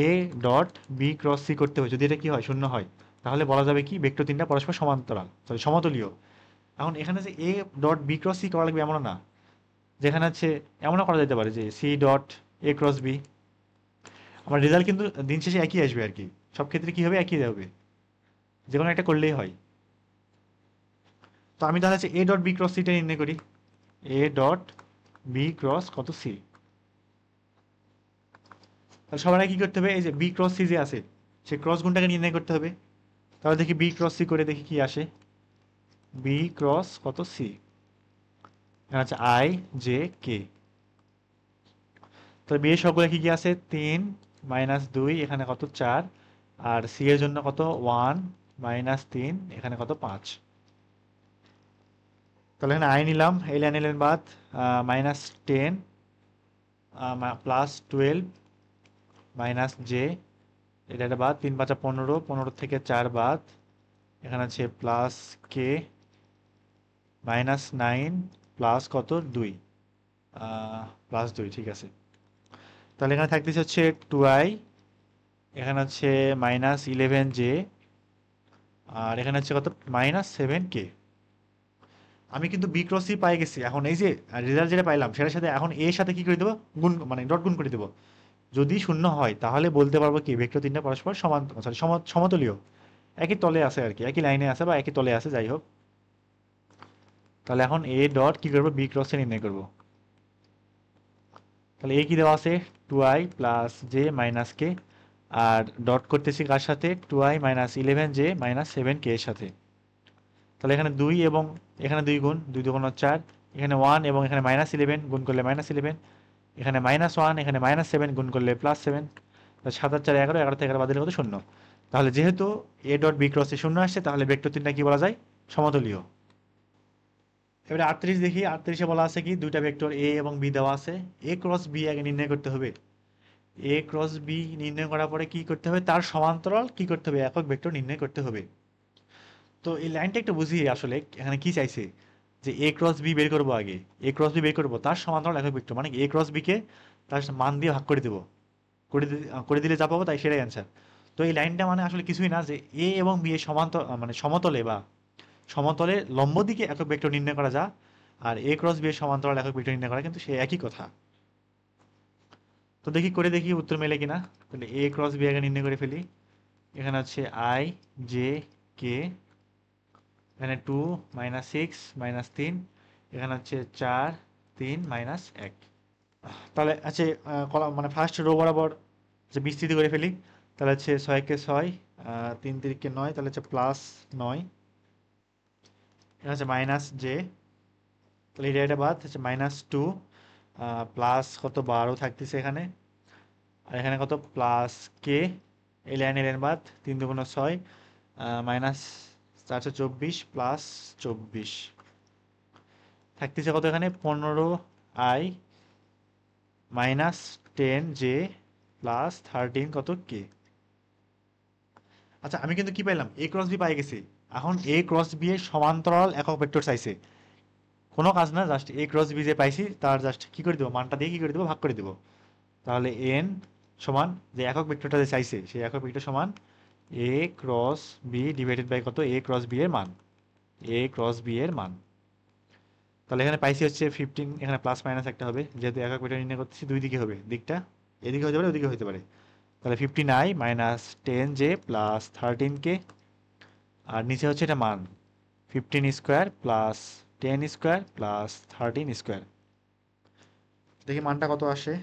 A dot B cross C করতে হবে, যদি এটা কি হয়, শূন্য হয়, তাহলে বলা যাবে কি ভেক্টর তিনটা পরস্পর সমান্তরাল, সরি সমতলীয়। এখন এখানে যে A dot B cross C করা লাগবে এমন না, যেখানে হচ্ছে এমনও করা যেতে পারে যে C dot A cross B. আমার রেজাল্ট কিন্তু দিন শেষে একই আসবে আর কি, সব ক্ষেত্রে কি হবে, একই হবে, যে কোনো একটা করলেই হয়। তো আমি তাহলে হচ্ছে এ ডট বি ক্রস সিটা নির্ণয় করি। এ ডট বি ক্রস কত সি। তাহলে সবার আগে কি করতে হবে, এই যে বি ক্রস সি যে আছে সেই ক্রস গুণটাকে নির্ণয় করতে হবে। তাহলে দেখি বি ক্রস সি করে দেখি কি আসে, বি ক্রস কত সি, এখানে আছে আই জে কে। তাহলে বি এর সবগুলো কি কি আছে, 3 মাইনাস 2 এখানে কত 4, আর সি এর জন্য কত 1 মাইনাস 3 এখানে কত 5। তাহলে এখানে আই নিলাম, এই লাইন নিলেন বাদ, -10 প্লাস 12 মাইনাস জে, এটা বাদ, 3 5 15, 15 থেকে 4 বাদ, এখানে আছে প্লাস কে -9 প্লাস কত 2, প্লাস 2, ঠিক আছে। তাহলে এখানে থাকতেছে হচ্ছে 2i, এখানে হচ্ছে -11j, আর এখানে হচ্ছে কত -7k। আমি কিন্তু বি ক্রস সি পাই গেছি, এখন এই যে রেজাল্ট যেটা পাইলাম সেটার সাথে এখন এর সাথে কি করে দেবো, গুণ মানে ডট গুণ করে দেবো। যদি শূন্য হয় তাহলে বলতে পারবো কি ভেক্টর তিনটা পরস্পর সমান, সরি সমতলীয়, একই তলে আছে আর কি, একই লাইনে আছে বা একই তলে আছে, যাই হোক। তাহলে এখন এ ডট কি করবো, বি ক্রস এ নির্ণয় করবো। তাহলে এ কি দেওয়া আছে, 2i প্লাস জে মাইনাস কে, আর ডট করতেছি কার সাথে, 2i minus 11j minus 7k এর সাথে। তাহলে এখানে 2 এবং এখানে 2 গুণ, 2 2 গুণ 4, এখানে 1 এবং এখানে -11 গুণ করলে -11, এখানে -1 এখানে -7 গুণ করলে +7। 7 আর 4 11, 11 থেকে 11 বাদ দিলে কত, শূন্য। তাহলে যেহেতু এ ডট বি ক্রসে শূন্য আসছে, তাহলে ভেক্টর তিনটা কি বলা যায়, সমতলীয়। এবারে 38 দেখি, 38-এ বলা আছে কি দুইটা ভেক্টর এ এবং বি দেওয়া আছে, এ ক্রস বি আগে নির্ণয় করতে হবে। এ ক্রস বি নির্ণয় করার পরে কি করতে হবে, তার সমান্তরাল কি করতে হবে, একক ভেক্টর নির্ণয় করতে হবে। তো এই লাইনটা একটু বুঝি আসলে এখানে কি চাইছে, যে এ ক্রস বি বের করবো আগে, এ ক্রস বি বের করবো, তার সমান্তরাল একক ভেক্টর মানে এ ক্রস বি কে তার মান দিয়ে ভাগ করে দেবো, করে দিলে যা পাবো তাই সেটাই অ্যান্সার। তো এই লাইনটা মানে আসলে কিছুই না, যে এ এবং বি এর মানে সমতলে বা সমতলে লম্ব দিকে একক ভেক্টর নির্ণয় করা যা, আর এ ক্রস বি এর সমান্তরাল একক ভেক্টর নির্ণয় করা কিন্তু সে একই কথা। তো দেখি করে দেখি উত্তর মেলে কিনা। তাহলে এ ক্রস বি আগে নির্ণয় করে ফেলি। এখানে হচ্ছে আই জে কে, এখানে 2 -6 -3, এখানে হচ্ছে 4 3 -1। তাহলে আছে মানে ফার্স্ট রো বরাবর যে বিস্তৃতি করে ফেলি। তাহলে হচ্ছে 6 কে 6, 3 3 9, তাহলে হচ্ছে +9, এখানে হচ্ছে -j, তাহলে এটা বাদ হচ্ছে -2, প্লাস কত 12 থাকতেছে এখানে, আর এখানে কত +k, এই লাইন বাদ, 3 2 6, -424 +24 থাকতেছে কত, এখানে 15i -10j +13 কত k। আচ্ছা আমি কিন্তু কি পাইলাম, এ ক্রস বি পাই গেছি। এখন এ ক্রস বি এর সমান্তরাল একক ভেক্টর চাইছে, কোনো কাজ না, জাস্ট এ ক্রস বি যে পাইছি তার জাস্ট কি করে দেবো, মানটা দিয়ে কি করে দেবো, ভাগ করে দেবো। তাহলে এন সমান যে একক ভেক্টরটা যে চাইছে সেই একক ভেক্টর সমান a cross b divided by কত, এ ক্রস বি এর মান, এ ক্রস বি এর মান। তাহলে এখানে পাইছি হচ্ছে 15, এখানে প্লাস মাইনাস একটা হবে, যেহেতু একক ভেক্টর নির্ণয় করতেছি দুই দিকে হবে, দিকটা এদিকে হতে পারে ওদিকে হতে পারে। তাহলে 15i -10j +13k, আর নিচে হচ্ছে এটা মান 15 square plus 10 square plus 13 square. দেখি মানটা কত আসে।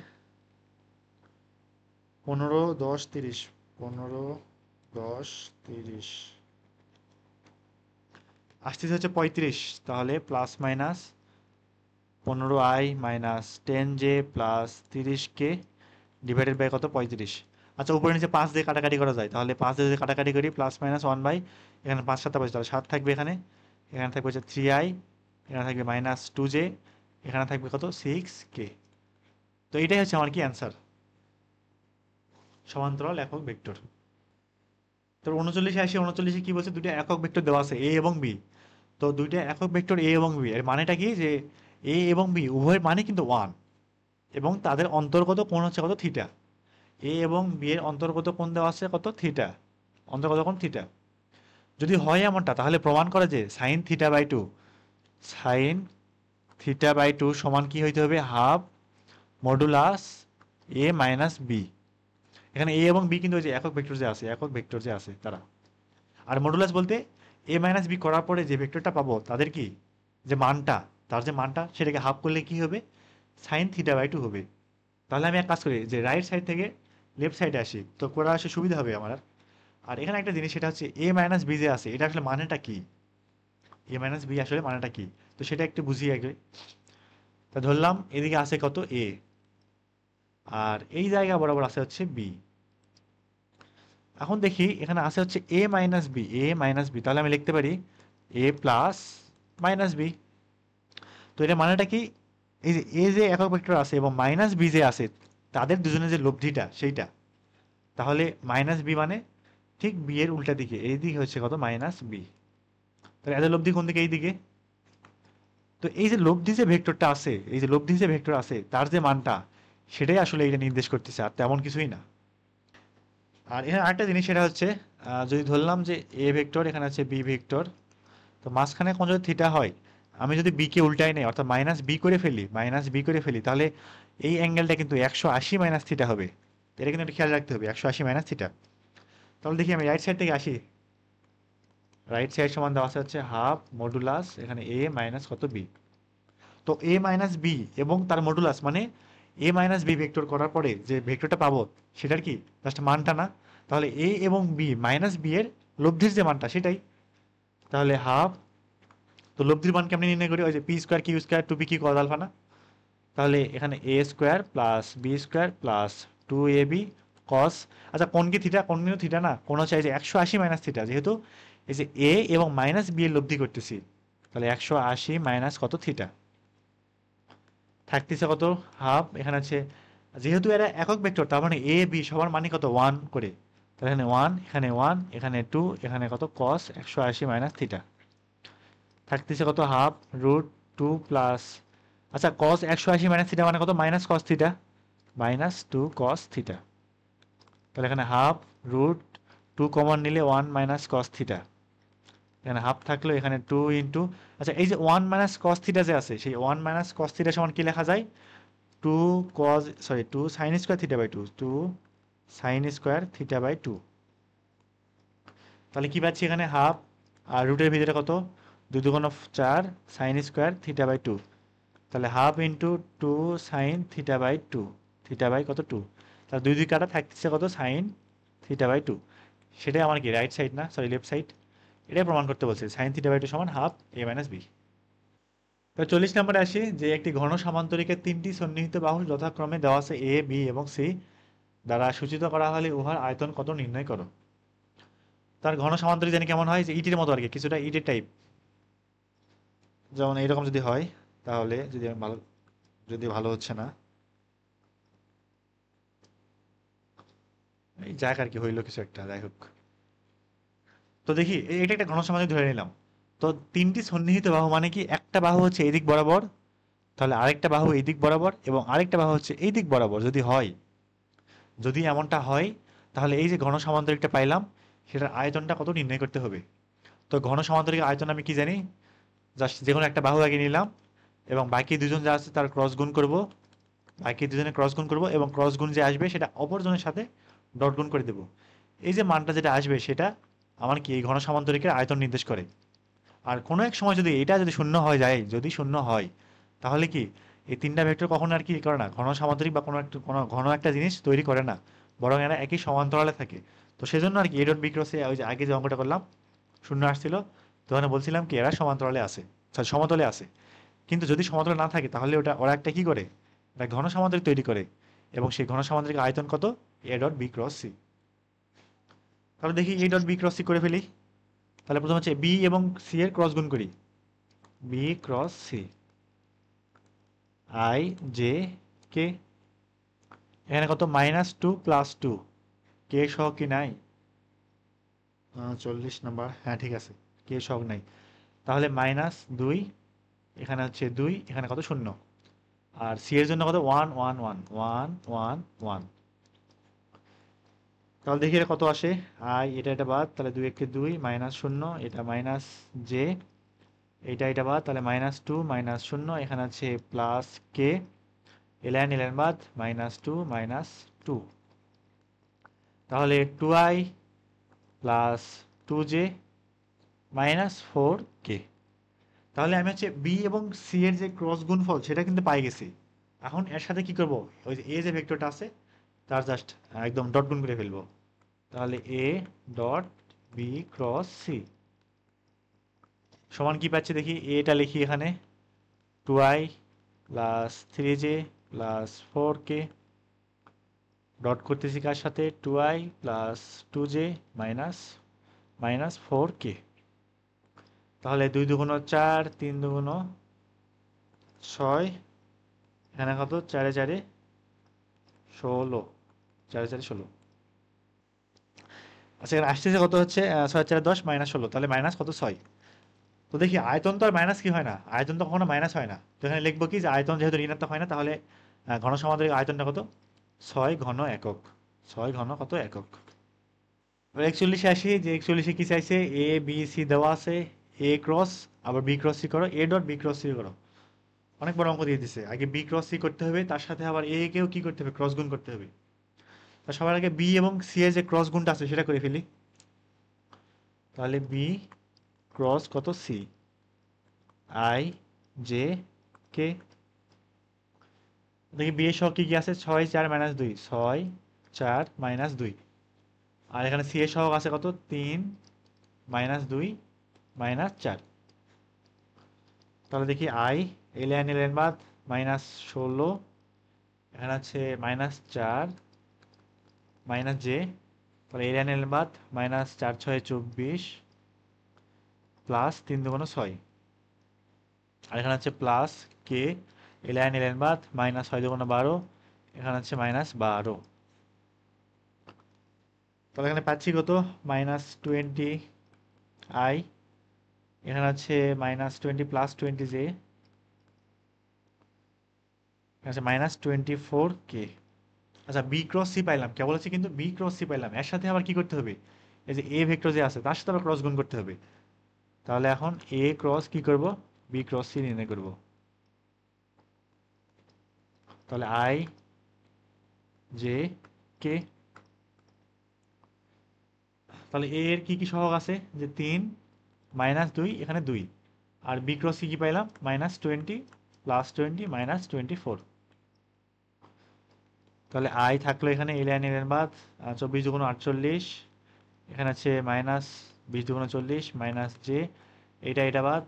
15 10 30, 15 10 30 আসতেছে হচ্ছে 35। তাহলে plus minus 15i minus 10j plus 30k divided by কত 35। আচ্ছা উপরে নিচে 5 দিয়ে কাটাকাটি করা যায়, তাহলে 5 দিয়ে যদি কাটাকাটি করি প্লাস মাইনাস 1 বাই এখানে 5 7 তাহলে 7 থাকবে, এখানে এখানে থাকবে হচ্ছে 3i, এখানে থাকবে মাইনাস 2j, এখানে থাকবে কত 6k। তো এটাই হচ্ছে আমার কি অ্যান্সার, সমান্তরাল একক ভেক্টর। তো 39 আসি, 39 কি বলছে, দুটো একক ভেক্টর দেওয়া আছে এ এবং বি। তো দুইটা একক ভেক্টর এ এবং বি এর মানেটা কি, যে এ এবং বি উভয়ের মানে কিন্তু 1 এবং তাদের অন্তর্গত কোণ হচ্ছে কত থিটা। এ এবং বি এর অন্তর্গত কোণ দেওয়া আছে কত থিটা, অন্তর্গত কোণ থিটা। যদি হয় এমনটা তাহলে প্রমাণ করে যে sine theta by two, sine theta by two সমান কি হইতে হবে, half modulus A minus B. এখানে এ এবং বি কিন্তু ওই যে একক ভেক্টর যে আছে, একক ভেক্টর যে আছে তারা। আর মডুলাস বলতে এ মাইনাস বি করার পরে যে ভেক্টরটা পাবো তাদের কি, যে মানটা, তার যে মানটা সেটাকে হাফ করলে কি হবে, সাইন থিটা বাই টু হবে। তাহলে আমি এক কাজ করি, যে রাইট সাইড থেকে লেফট সাইডে আসি, তো করা আসে সুবিধা হবে আমার। আর এখানে একটা জিনিস, সেটা হচ্ছে এ মাইনাস বি যে আছে এটা আসলে মানেটা কি, এ মাইনাস বি আসলে মানেটা কি, তো সেটা একটু বুঝি আগে। তা ধরলাম এদিকে আছে কত এ, আর এই জায়গা বরাবর আছে হচ্ছে বি। এখন দেখি এখানে আছে হচ্ছে এ মাইনাস বি, এ মাইনাস বি, তাহলে আমি লিখতে পারি এ প্লাস মাইনাস বি। তো এটা মানেটা কি, এই যে এ যে একক ভেক্টর আছে এবং মাইনাস বি যে আছে তাদের দুজনের যে লব্ধিটা সেইটা, তাহলে মাইনাস বি মানে ঠিক বি এর উল্টা দিকে, এই দিকে হচ্ছে কত মাইনাস বি। তাহলে এদের লব্ধি কোন দিকে, এই দিকে। তো এই যে লব্ধি যে ভেক্টরটা আছে, এই যে লব্ধি যে ভেক্টর আছে তার যে মানটা, সেটাই আসলে এটা নির্দেশ করতেছে, আর তেমন কিছুই না। আর এখানে আরেকটা জিনিস, সেটা হচ্ছে যদি ধরলাম যে এ ভেক্টর এখানে আছে বি ভেক্টর, তো মাঝখানে কোন যদি থিটা হয়, আমি যদি বি কে উল্টাই নেই অর্থাৎ মাইনাস বি করে ফেলি, মাইনাস বি করে ফেলি, তাহলে এই অ্যাঙ্গেলটা কিন্তু 180 মাইনাস থিটা হবে। এটা কিন্তু একটু খেয়াল রাখতে হবে, 180 মাইনাস থিটা। তাহলে দেখি আমি রাইট সাইড থেকে আসি, রাইট সাইড সমান দেওয়া আছে হচ্ছে হাফ মডুলাস এখানে এ মাইনাস কত বি। তো এ মাইনাস বি এবং তার মডুলাস মানে এ মাইনাস বি ভেক্টর করার পরে যে ভেক্টরটা পাবো সেটার কি জাস্ট মানটা না, তাহলে এ এবং বি মাইনাস বি এর লব্ধির যে মানটা সেটাই। তাহলে হাফ, তো লব্ধির মান কেমনি নির্ণয় করি, ওই যে p square q square two p q cos alpha না। তাহলে এখানে a square plus b square plus 2ab cos, আচ্ছা কোন কি থিটা, কোন কিন্তু থিটা না, কোন হচ্ছে এই যে 180 মাইনাস থিটা, যেহেতু এই যে এ এবং মাইনাস বি এর লব্ধি করতেছি, তাহলে 180 মাইনাস কত থিটা থাকতেছে কত হাফ। এখানে আছে যেহেতু এরা একক ভেক্টর তার মানে এ বি সবার মানে কত 1 করে, তাহলে এখানে 1 এখানে 1 এখানে 2 এখানে কত কস 180 মাইনাস থিটা থাকতেছে কত হাফ রুট 2 প্লাস, আচ্ছা কস 180 মাইনাস থিটা মানে কত মাইনাস কস থিটা, মাইনাস 2 কস থিটা। তাহলে এখানে হাফ রুট 2 কমন নিলে 1 মাইনাস কস থিটা, এখানে হাফ থাকলো এখানে 2 ইন্টু, আচ্ছা এই যে 1 মাইনাস কস থিটা যে আছে সেই 1 মাইনাস কস থিটা সমান কি লেখা যায়, 2 cos sorry 2 sine square theta by 2, 2 sine square theta by 2। তাহলে কি পাচ্ছি এখানে হাফ, আর রুটের ভিতরে কত 2 2 4 সাইন স্কোয়ার থিটা বাই 2, তাহলে half into 2 sine theta by 2, theta by কত 2, তাহলে 2 2 কাটা থাকতেছে কত সাইন থিটা বাই 2। সেটাই আমার কি রাইট সাইড না, সরি লেফট সাইড। এটাই প্রমাণ করতে বলছে সাইন থিটা বাই 2 সমান হাফ এ মাইনাস বি। তো 40 নম্বরে আসি, যে একটি ঘন সামান্তরিকের তিনটি সন্নিহিত বাহু যথাক্রমে দেওয়া আছে এ বি এবং সি দ্বারা সূচিত করা হলে উহার আয়তন কত নির্ণয় করো। তার ঘন সামান্তরিক জানি কেমন হয়, যে ইটের মতো আর কি, কিছুটা ইটের টাইপ, যেমন এইরকম যদি হয়, তাহলে যদি ভালো হচ্ছে না, এই যাক আর কি হইলো কিছু একটা, যাই হোক। তো দেখি এটা একটা ঘন সামান্তরিক ধরে নিলাম। তো তিনটি সন্নিহিত বাহু মানে কি, একটা বাহু হচ্ছে এই দিক বরাবর, তাহলে আরেকটা বাহু এই দিক বরাবর এবং আরেকটা বাহু হচ্ছে এই দিক বরাবর। যদি হয়, যদি এমনটা হয়, তাহলে এই যে ঘন সামান্তরিকটা পাইলাম সেটার আয়তনটা কত নির্ণয় করতে হবে। তো ঘন সামান্তরিক আয়তন আমি কি জানি, জাস্ট যে কোনো একটা বাহু আগে নিলাম এবং বাকি দুজন যা আছে তার ক্রস গুণ করব, বাকি দুজনের ক্রস গুণ করব এবং ক্রস গুণ যে আসবে সেটা অপরজনের সাথে ডট গুণ করে দেব। এই যে মানটা যেটা আসবে সেটা আমার কি এই ঘন সামান্তরিকের আয়তন নির্দেশ করে। আর কোনো এক সময় যদি এটা যদি শূন্য হয়ে যায়, যদি শূন্য হয়, তাহলে কি এই তিনটা ভেক্টর কখনো আর কি করে না, ঘন সামান্তরিক বা কোনো ঘন একটা জিনিস তৈরি করে না, বরং এরা একই সমান্তরালে থাকে। তো সেজন্য আর কি এ ডট বি ক্রসে ওই যে আগে যে অঙ্কটা করলাম শূন্য আসছিল, তখন বলছিলাম কি এরা সমান্তরালে আছে, সরি সমতলে আছে। কিন্তু যদি সমতলে না থাকে তাহলে ওরা একটা কি করে, একটা ঘন সামান্তরিক তৈরি করে, এবং সেই ঘন সামান্তরিক আয়তন কত, A dot B cross C. তাহলে দেখি A dot B cross C করে ফেলি। তাহলে প্রথম হচ্ছে বি এবং সি এর ক্রস গুণ করি, B cross C, I J K, এখানে কত -2 + 2, কে সহ কি নাই? 40 নাম্বার, হ্যাঁ ঠিক আছে, কে সহ নাই। তাহলে -2, এখানে হচ্ছে 2, এখানে কত শূন্য, আর সি এর জন্য কত 1 1 1 1 1 1। তাহলে দেখি এটা কত আসে, এটা বাদ, তাহলে 2 একে 2 -0, এটা মাইনাস জে, এটা বাদ, তাহলে -2 -0, এখানে আছে প্লাস কে, এলেন বাদ, -2 -2, তাহলে 2i প্লাস 2j -4k। তাহলে আমি হচ্ছে বি এবং সি এর যে ক্রস গুণফল সেটা কিন্তু পাই গেছি। এখন এর সাথে কি করব, ওই যে এ যে ভেক্টরটা আছে তার জাস্ট একদম ডট গুণ করে ফেলবো। তাহলে এ ডট বি ক্রস সি সমান কি পাচ্ছি দেখি, এটা লিখি এখানে 2i plus 3j plus 4k, dot করতেছি কার সাথে, 2i plus 2j minus -4k। তাহলে 2 দুগুণ 4, 3 দুগুণ 6, এখানে কত 4 এ 4 16, 4 এ 4 16। আচ্ছা এখানে আসতেছে কত হচ্ছে 6 4 10 -16, তাহলে মাইনাস কত 6। তো দেখি আয়তন তো আর মাইনাস কি হয় না, আয়তন তো কখনো মাইনাস হয় না। তো এখানে লিখবো কি যে আয়তন যেহেতু ঋণাত্মক হয় না, তাহলে ঘন সমান্তরিক আয়তনটা কত, 6 ঘন একক, 6 ঘন কত একক। এবার 41 আসি, যে 41 কি চাইছে, এ বি সি দেওয়া আছে, এ ক্রস আবার বি ক্রস সি করো, A dot B cross C করো। অনেক বড় অঙ্ক দিয়ে দিছে, আগে বি ক্রস সি করতে হবে, তার সাথে আবার এ কেও কি করতে হবে, ক্রস গুণ করতে হবে। তা সবার আগে বি এবং সি এর যে ক্রস গুণটা আছে সেটা করে ফেলি। তাহলে বি ক্রস কত সি, আই জে কে, দেখি বি এর সহ কি কি আছে, 6 4 -2, 6 4 -2, আর এখানে সি এর সহ আছে কত 3 -2 -4। তাহলে দেখি আই, এলেন বাদ, -16, এখানে আছে -4 জে, তাহলে এলেন বাদ, -4 6 24 প্লাস 3 দুগুণ 6, আর এখানে আছে প্লাস কে, এলেন বাদ, -6 দুগুণ 12, এখানে আছে -12। তাহলে এখানে পাচ্ছি কত, -20 আই, এখানে আছে -20 প্লাস 20 জে, এখানে আছে -24 কে। আচ্ছা বি ক্রস সি পাইলাম, কেবল হচ্ছে কিন্তু বি ক্রস সি পাইলাম, এর সাথে আবার কি করতে হবে, এই যে এ ভেক্টর যে আছে তার সাথে আবার ক্রস গুণ করতে হবে। তাহলে এখন এ ক্রস কি করব, বি ক্রস সি নির্ণয় করব। তাহলে আই জে কে, তাহলে এ এর কি কি সহগ আছে, যে 3 -2, এখানে 2, আর বি ক্রস সি কি পাইলাম, -20 প্লাস 20 -24। তাহলে আই থাকলো এখানে, এলেন বাদ, 24 দুগুণ 48, এখানে আছে -20 দুগুণ 40 মাইনাস জে, এটা বাদ,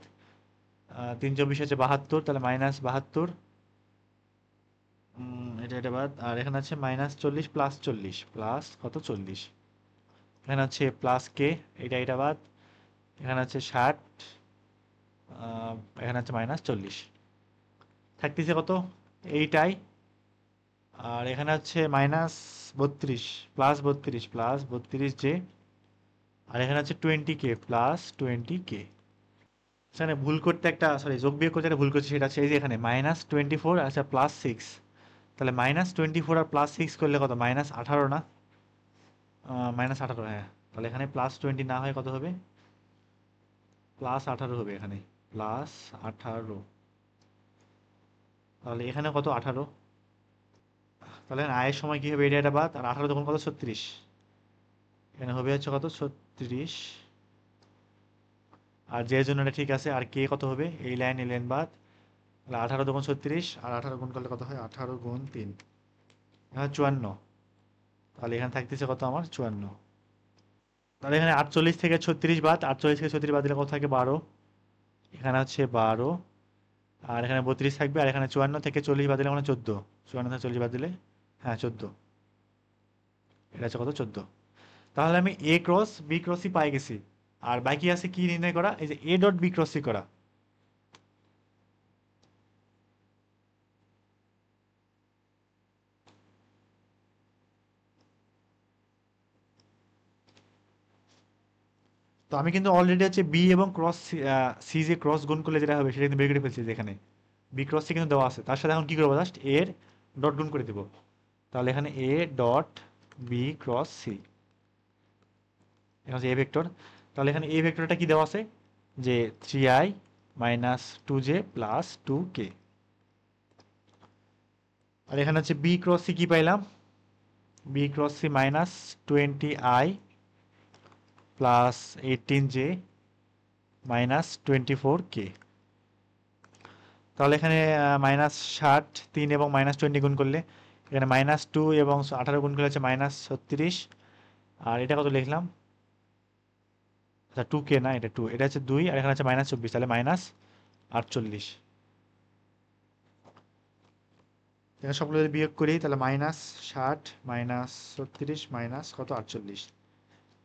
3 24 হচ্ছে 72, তাহলে -72, এটা বাদ, আর এখানে আছে -40 প্লাস 40 প্লাস কত 40, এখানে আছে প্লাস কে, এটা বাদ, এখানে আছে 60, এখানে আছে -40, থাকতেছে কত এইটাই, আর এখানে আছে -32 প্লাস 32 জে, আর এখানে আছে 20k প্লাস 20k। এখানে ভুল করতে একটা, সরি যোগ বিয়োগ করতে একটা ভুল করছি, সেটা হচ্ছে এই যে এখানে -24 আচ্ছা +6, তাহলে -24 আর +6 করলে কত, -18 না, -18, হ্যাঁ। তাহলে এখানে +20 না হয় কত হবে, +18 হবে, এখানে +18। তাহলে এখানে কত 18, তাহলে আয়ের সময় কি হবে, এটা বাদ, আর 18 তখন কত 36, এখানে হবে হচ্ছে কত 36, আর যে জন্য এটা ঠিক আছে। আর কে কত হবে, এই লাইন বাদ, তাহলে 18 দুগুণ 36, আর 18 গুণ করলে কত হয়, 18 গুণ 3, এখানে 54। তাহলে এখানে থাকতেছে কত আমার, 54। তাহলে এখানে 48 থেকে 36 বাদ, 48 থেকে 36 বাদ দিলে কত থাকে, 12। এখানে হচ্ছে 12, আর এখানে 32 থাকবে, আর এখানে 54 থেকে 40 বাদ দিলে মানে 14। 54 থেকে 40 বাদ দিলে, হ্যাঁ 14, এটা হচ্ছে কত, 14। তাহলে আমি A cross B cross C পাই গেছি। আর বাকি আছে কি নির্ণয় করা, এই যে A dot B cross C করা। তো আমি কিন্তু অলরেডি হচ্ছে বি এবং ক্রস সি যে ক্রস গুণ করলে যেটা হবে সেটা কিন্তু বের করে ফেলছি, যেখানে বি ক্রস সি কিন্তু দেওয়া আছে, তার সাথে এখন কি করবো, জাস্ট এর ডট গুণ করে দেবো। তাহলে এখানে A dot B cross C, এখানে হচ্ছে এ ভেক্টর। তাহলে এখানে এ ভেক্টরটা কি দেওয়া আছে, যে 3i minus 2j plus 2k। আর এখানে হচ্ছে বি ক্রস সি কি পাইলাম, B cross C minus 20i plus 18j minus 24k। তাহলে এখানে -60 3 এবং -20 গুণ করলে, এখানে -2 এবং 18 গুণ করলে হচ্ছে -36। আর এটা কত লিখলাম, আচ্ছা 2k না, এটা 2, এটা হচ্ছে 2, আর এখানে হচ্ছে -24, তাহলে -48। এখানে সবগুলো যদি বিয়োগ করি তাহলে -60 -36 মাইনাস কত, 48,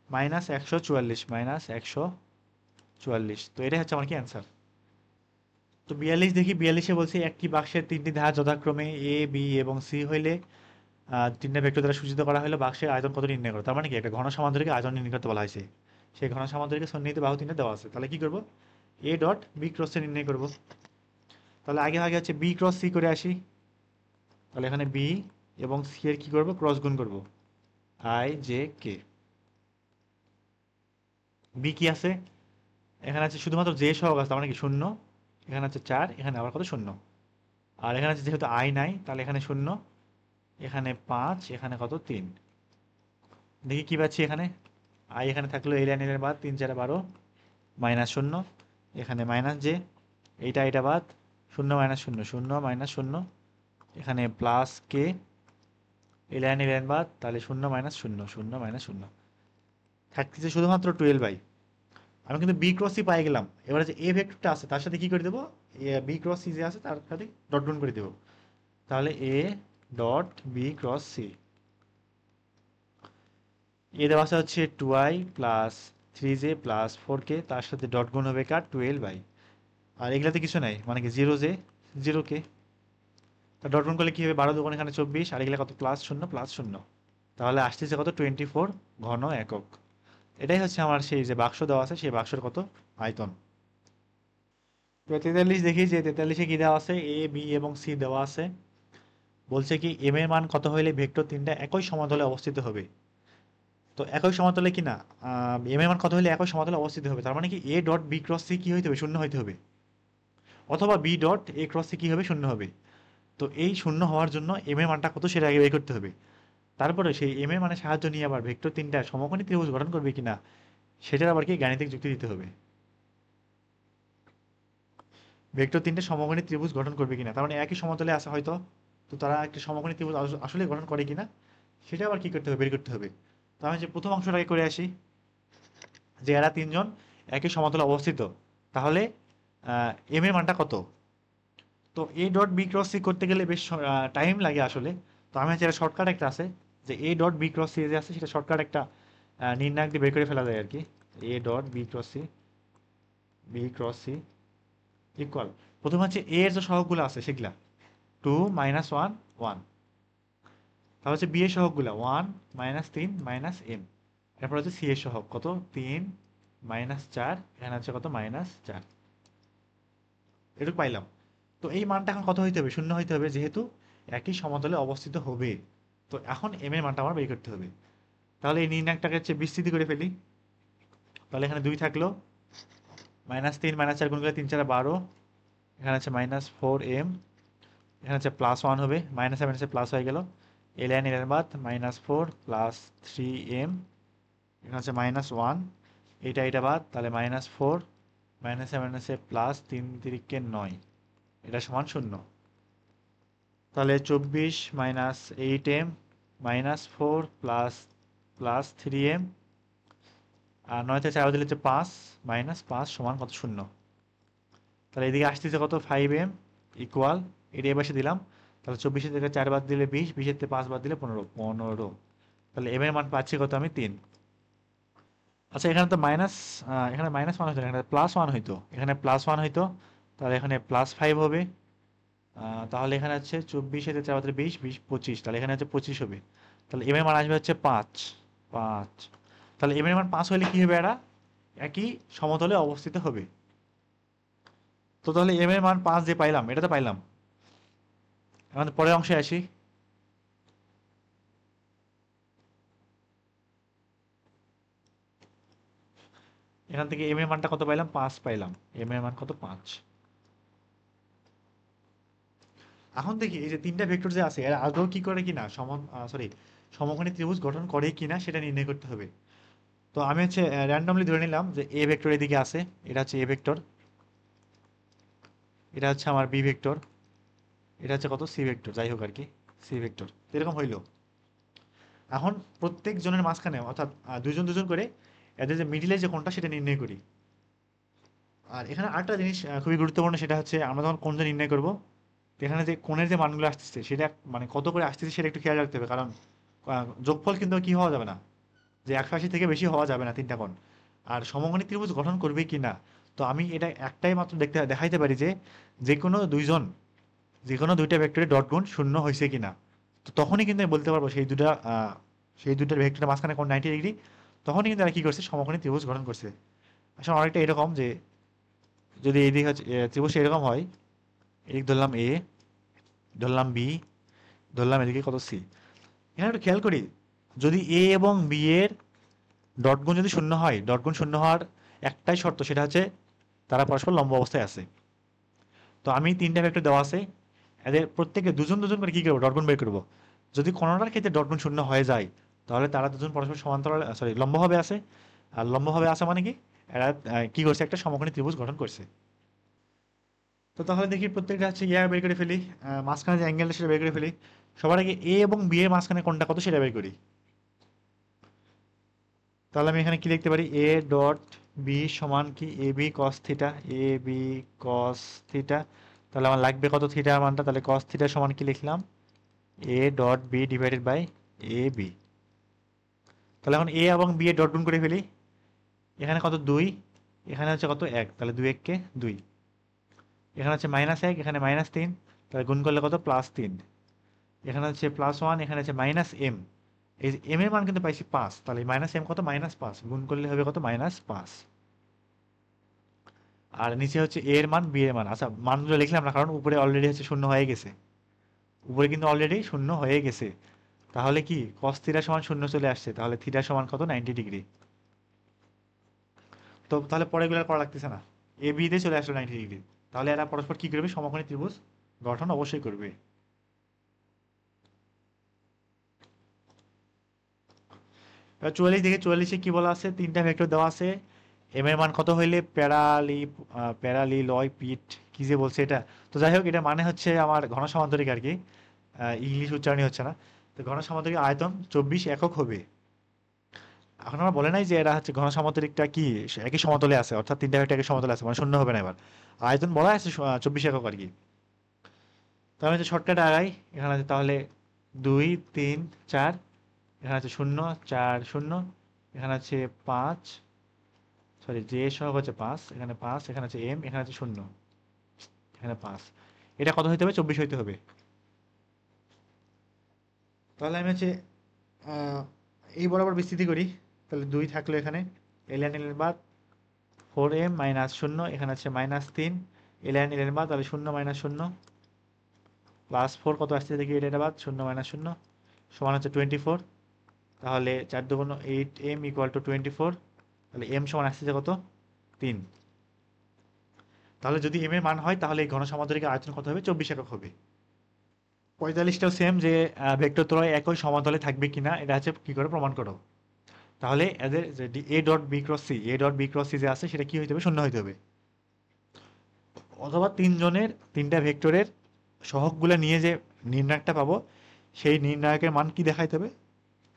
-144, -144। তো এটাই হচ্ছে আমার কি অ্যান্সার। তো 42 দেখি, 42-এ বলছে একটি বাক্সের 3টি ধার যথাক্রমে এ বি এবং সি হইলে তিনটা ভেক্টর দ্বারা সূচিত করা হলে বাক্সের আয়তন কত নির্ণয় করো। তার মানে কি, একটা ঘন সমান্তরালকে আয়তন নির্ণয় করতে বলা হয়েছে। সেই ঘন সমান্তরালকে সন্নিহিত বাহু তিনটা দেওয়া আছে। তাহলে কি করব, A dot B cross C নির্ণয় করব। তাহলে আগে আগে হচ্ছে বি ক্রস সি করে আসি। তাহলে এখানে বি এবং সি এর কি করব, ক্রস গুণ করব, আই জে কে। বি কি আছে, এখানে আছে শুধুমাত্র জে সহগ আছে, তার মানে কি 0। এখানে আছে 4, এখানে আবার কত, 0। আর এখানে আছে যেহেতু আই নাই, তাহলে এখানে 0, এখানে 5, এখানে কত, 3। দেখি কি পাচ্ছি এখানে, আই এখানে থাকলো এই লাইনের বাদ, 3 4 12, -0, এখানে মাইনাস জে, এইটা এটা বাদ, 0 -0 0 -0, এখানে প্লাস কে, এই লাইন বাদ, তাহলে 0 -0 0 -0 থাকতেছে শুধুমাত্র 12i। আমি কিন্তু বি ক্রস সি পাই গেলাম। এবারে যে এ ভেক্টরটা আছে তার সাথে কি করে দেবো, বি ক্রস সি যে আছে তার সাথে ডট গুণ করে দেবো। তাহলে এ dot B cross C, a দেওয়া আছে হচ্ছে 2i plus 3j plus 4k, তার সাথে ডট গুণ হবে কার, 12i। আর এগুলাতে কিছু নাই, মানে কি 0j 0k। তা ডট গুণ করলে কি হবে, 12 দুগুণ এখানে 24, আর এগুলা কত, +0 +0। তাহলে আসতেছে কত, 24 ঘন একক। এটাই হচ্ছে আমার সেই যে বাক্স দেওয়া আছে, সেই বাক্সের কত, আয়তন। তো 43 দেখি, যে 43-এ কি দেওয়া আছে, এ বি এবং সি দেওয়া আছে। বলছে কি এম এর মান কত হইলে ভেক্টর তিনটা একই সমতলে অবস্থিত হবে। তো একই সমতলে কি না, এম এর মান কত হলে একই সমতলে অবস্থিত হবে, তার মানে কি A dot B cross C কি হইতে হবে, 0 হইতে হবে, অথবা B dot A cross C কি হবে, 0 হবে। তো এই 0 হওয়ার জন্য এম এর মানটা কত সেটা আগে বের করতে হবে। তারপরে সেই এম এর মানের সাহায্য নিয়ে আবার ভেক্টর তিনটা সমকোণী ত্রিভুজ গঠন করবে কিনা সেটার আবার কি গাণিতিক যুক্তি দিতে হবে। ভেক্টর তিনটে সমকোণী ত্রিভুজ গঠন করবে কিনা, তার মানে একই সমতলে আছে হয়তো, তো তারা একটা সমকোণী ত্রিভুজ আসলে গঠন করে কিনা সেটা আবার কি করতে হবে, বের করতে হবে। তো আমি যে প্রথম অংশটাকে করে আসি, যে এরা তিনজন একই সমতলে অবস্থিত, তাহলে এম এর মানটা কত। তো A dot B cross C করতে গেলে বেশ টাইম লাগে আসলে। তো আমি হচ্ছে শর্টকাট একটা আছে, যে A dot B cross C যে আছে সেটা শর্টকাট একটা নির্ণায়ক দিয়ে বের করে ফেলা যায় আর কি। A dot B cross C equal, প্রথমে হচ্ছে এ এর যে সহগগুলো আছে সেগুলা 2 -1 1, তারপর হচ্ছে বি এর সহগগুলা 1 -3 -m, এরপর হচ্ছে সি এর সহগ কত, 3 -4, এখানে হচ্ছে কত, -4। এটুকু পাইলাম। তো এই মানটা এখন কত হইতে হবে, 0 হইতে হবে, যেহেতু একই সমতলে অবস্থিত হবে। তো এখন এম এর মানটা আমার বের করতে হবে। তাহলে এই নির্ণায়কটাকে হচ্ছে বিস্তৃতি করে ফেলি। তাহলে এখানে 2 থাকলো, -3 -4 গুণ করলে 3 4 12, এখানে হচ্ছে -4m, এখানে হচ্ছে +1 হবে, -7 এসে প্লাস হয়ে গেল, এই লাইন এর বাদ, -4 +3m, এখানে হচ্ছে -1, এটা বাদ, তাহলে -4 মাইনাসে প্লাস 3 তিরিকে 9, এটা সমান 0। তাহলে 24 minus 8m minus 4 plus 3m, আর 9 থেকে 4 দিলে হচ্ছে 5 মাইনাস 5 সমান কত? 0। তাহলে এদিকে আসতেছে কত? 5m ইকুয়াল, এটা এ পাশে দিলাম, তাহলে 24 থেকে 4 বাদ দিলে 20, 20 থেকে 5 বাদ দিলে 15। তাহলে m এর মান পাচ্ছি কত আমি? 3। আচ্ছা এখানে তো মাইনাস, এখানে -1 হতো, এখানে +1 হইতো, এখানে +1 হইতো, তাহলে এখানে +5 হবে। তাহলে এখানে হচ্ছে 24 থেকে 4 বাদ দিলে 20, 20 25, তাহলে এখানে হচ্ছে 25 হবে। তাহলে m এর মান আসবে হচ্ছে 5। তাহলে m এর মান 5 হলে কি হবে? এরা একই সমতলে অবস্থিত হবে। তো তাহলে m এর মান 5 যে পাইলাম, এটা তো পাইলাম। এখন পরের অংশে আসি। এখান থেকে m এর মানটা কত পাইলাম? 5 পাইলাম। m এর মান কত? 5। এখন দেখি এই যে তিনটা ভেক্টর যে আছে এরা আদৌ কি করে কিনা সমকোণী ত্রিভুজ গঠন করে কিনা সেটা নির্ণয় করতে হবে। তো আমি হচ্ছে র্যান্ডমলি ধরে নিলাম যে a ভেক্টর এদিকে আছে, এটা হচ্ছে a ভেক্টর, এটা হচ্ছে আমার b ভেক্টর, এটা হচ্ছে কত? c ভেক্টর, যাই হোক আর কি, c ভেক্টর। এরকম হইলো। এখন প্রত্যেক জনের মাঝখানে অর্থাৎ দুজন দুজন করে এদের যে মিডিলে যে কোণটা সেটা নির্ণয় করি। আর এখানে আরেকটা জিনিস খুবই গুরুত্বপূর্ণ, সেটা হচ্ছে আমরা যখন কোণটা নির্ণয় করব, তো এখানে যে কোণের যে মানগুলো আসতেছে সেটা মানে কত করে আসতেছে সেটা একটু খেয়াল রাখতে হবে, কারণ যোগফল কিন্তু কি হওয়া যাবে না, যে 180 থেকে বেশি হওয়া যাবে না তিনটা কোণ। আর সমকোণী ত্রিভুজ গঠন করবে কি না, তো আমি এটা একটাই মাত্র দেখাইতে পারি যে যে কোনো দুইজন, যে কোনো দুইটা ভেক্টরের ডট গুণ 0 হয়েছে কিনা। তো তখনই কিন্তু আমি বলতে পারবো সেই দুইটার ভেক্টরের মাঝখানে কোণ 90 ডিগ্রি, তখনই কিন্তু এরা কি করছে? সমকোণী ত্রিভুজ গঠন করছে। আসলে অনেকটা এরকম যে যদি এই দিক হচ্ছে ত্রিভুজ এরকম হয়, এদিক ধরলাম এ, ধরলাম বি, ধরলাম এদিকে কত? সি। এখানে একটু খেয়াল করি, যদি এ এবং বি এর ডট গুণ যদি 0 হয়, ডট গুণ 0 হওয়ার একটাই শর্ত, সেটা হচ্ছে তারা পরস্পর লম্ব অবস্থায় আছে। তো আমি তিনটা ভেক্টর দেওয়া আছে, এদের প্রত্যেকে দুজন দুজন করে কি করবো? ডট গুণ বের করবো। যদি কোনোটার ক্ষেত্রে ডট গুণ 0 হয়ে যায়, তাহলে তারা দুজন পরস্পর সমান্তরাল লম্বভাবে আছে। আর লম্বভাবে আছে মানে কি? এরা কি করছে? একটা সমকোণী ত্রিভুজ গঠন করছে। তো তাহলে দেখি প্রত্যেকটা হচ্ছে বের করে ফেলি, মাঝখানে যে অ্যাঙ্গেলটা সেটা বের করে ফেলি। সবার আগে এ এবং বি এর মাঝখানে কোনটা কত সেটা বের করি। তাহলে আমি এখানে কি লিখতে পারি? এ ডট বি সমান কি? A B cos theta, A B cos theta. তাহলে আমার লাগবে কত থিটার মানটা? তাহলে কস থিটা সমান কি লিখলাম? A dot B divided by A B. তাহলে এখন এ এবং বি এর ডট গুণ করে ফেলি। এখানে কত? 2, এখানে হচ্ছে কত? 1, তাহলে 2 1 কে 2। এখানে হচ্ছে -1, এখানে -3, তাহলে গুণ করলে কত? +3। এখানে হচ্ছে +1, এখানে হচ্ছে -m, এই m এর মান কিন্তু পাইছি 5, তাহলে -m কত? -5, গুণ করলে হবে কত? -5। আর নিচে হচ্ছে a এর মান, b এর মান। আচ্ছা মানগুলো লিখলাম না, কারণ উপরে অলরেডি হচ্ছে 0 হয়ে গেছে, উপরে কিন্তু অলরেডি 0 হয়ে গেছে। তাহলে কি cos থিটা সমান 0 চলে আসছে, তাহলে থিটা সমান কত? 90 ডিগ্রি। তো তাহলে পরে এগুলো আর করা লাগতেছে না, a b তে চলে আসলো 90 ডিগ্রি। তাহলে এরা পরস্পর কি করবে? সমকোণী ত্রিভুজ গঠন অবশ্যই করবে। 44 দেখে, 44-এ কি বলা আছে? তিনটা ভেক্টর দেওয়া আছে, এম এর মান কত হইলে প্যারালিলয় পিট, কি যে বলছে এটা। তো যাই হোক, এটা মানে হচ্ছে আমার ঘন সমান্তরিক আর কি, ইংলিশ উচ্চারণই হচ্ছে না। তো ঘন সমান্তরিক আয়তন 24 একক হবে। এখন আমরা বলে নাই যে এরা হচ্ছে ঘন সমান্তরিকটা কি একই সমতলে আছে, অর্থাৎ তিনটা ভেক্টর একই সমতলে আছে, মানে 0 হবে না। এবার আয়তন বলা আছে 24 একক আর কি। তো আমি হচ্ছে শর্টকাট আগাই, এখানে আছে তাহলে 2 3 4, এখানে আছে 0 4 0, এখানে আছে 5, যে সহগ হচ্ছে 5, এখানে 5, এখানে আছে m, এখানে আছে 0, এখানে 5। এটা কত হইতে হবে? 24 হইতে হবে। তাহলে আমি হচ্ছে আহ, এই বরাবর বিস্তৃতি করি। তাহলে 2 থাকলো এখানে, ln ln বাদ 4m মাইনাস 0, এখানে আছে -3, ln ln বাদ, তাহলে 0 -0 +4 কত আসছে দেখি, এটা বাদ 0 -0 সমান হচ্ছে 24। তাহলে 4 2 8m ইকুয়াল টু 24, তাহলে m সমান আসছে কত? 3। তাহলে যদি m এর মান হয়, তাহলে এই ঘন সমান্তরিকের আয়তন কত হবে? 24 একক হবে। 45টাও সেম, যে ভেক্টর ত্রয় একই সমাতলে থাকবে কিনা এটা হচ্ছে কি করে প্রমাণ করো। তাহলে এদের যে A dot B cross C, A dot B cross C যে আছে সেটা কি হইতে হবে? 0 হইতে হবে। অথবা তিনজনের তিনটা ভেক্টরের সহগগুলো নিয়ে যে নির্ণায়কটা পাবো সেই নির্ণায়কের মান কি দেখাইতে হবে?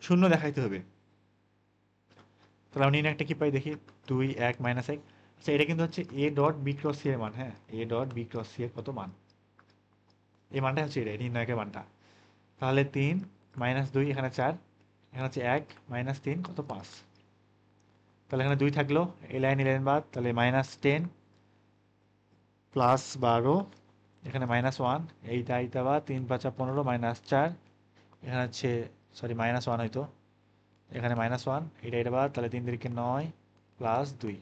শূন্য দেখাইতে হবে। তাহলে আমি নির্ণায়কটা কি পাই দেখি, 2 1 -1। আচ্ছা, এটা কিন্তু হচ্ছে A dot B cross C এর মান। হ্যাঁ, A dot B cross C এর কত মান, এই মানটা হচ্ছে এটা নির্ণায়কের মানটা। তাহলে 3 -2 এখানে 4, এখানে হচ্ছে 1 -3 কত 5। তাহলে এখানে 2 থাকলো, এই লাইন বাদ, তাহলে -10 +12, এখানে -1, এইটা এইটা বাদ, 3 5 15 -4, এখানে হচ্ছে সরি -1 হয়তো, এখানে -1, এটা বাদ, তাহলে 3 3 9 +2,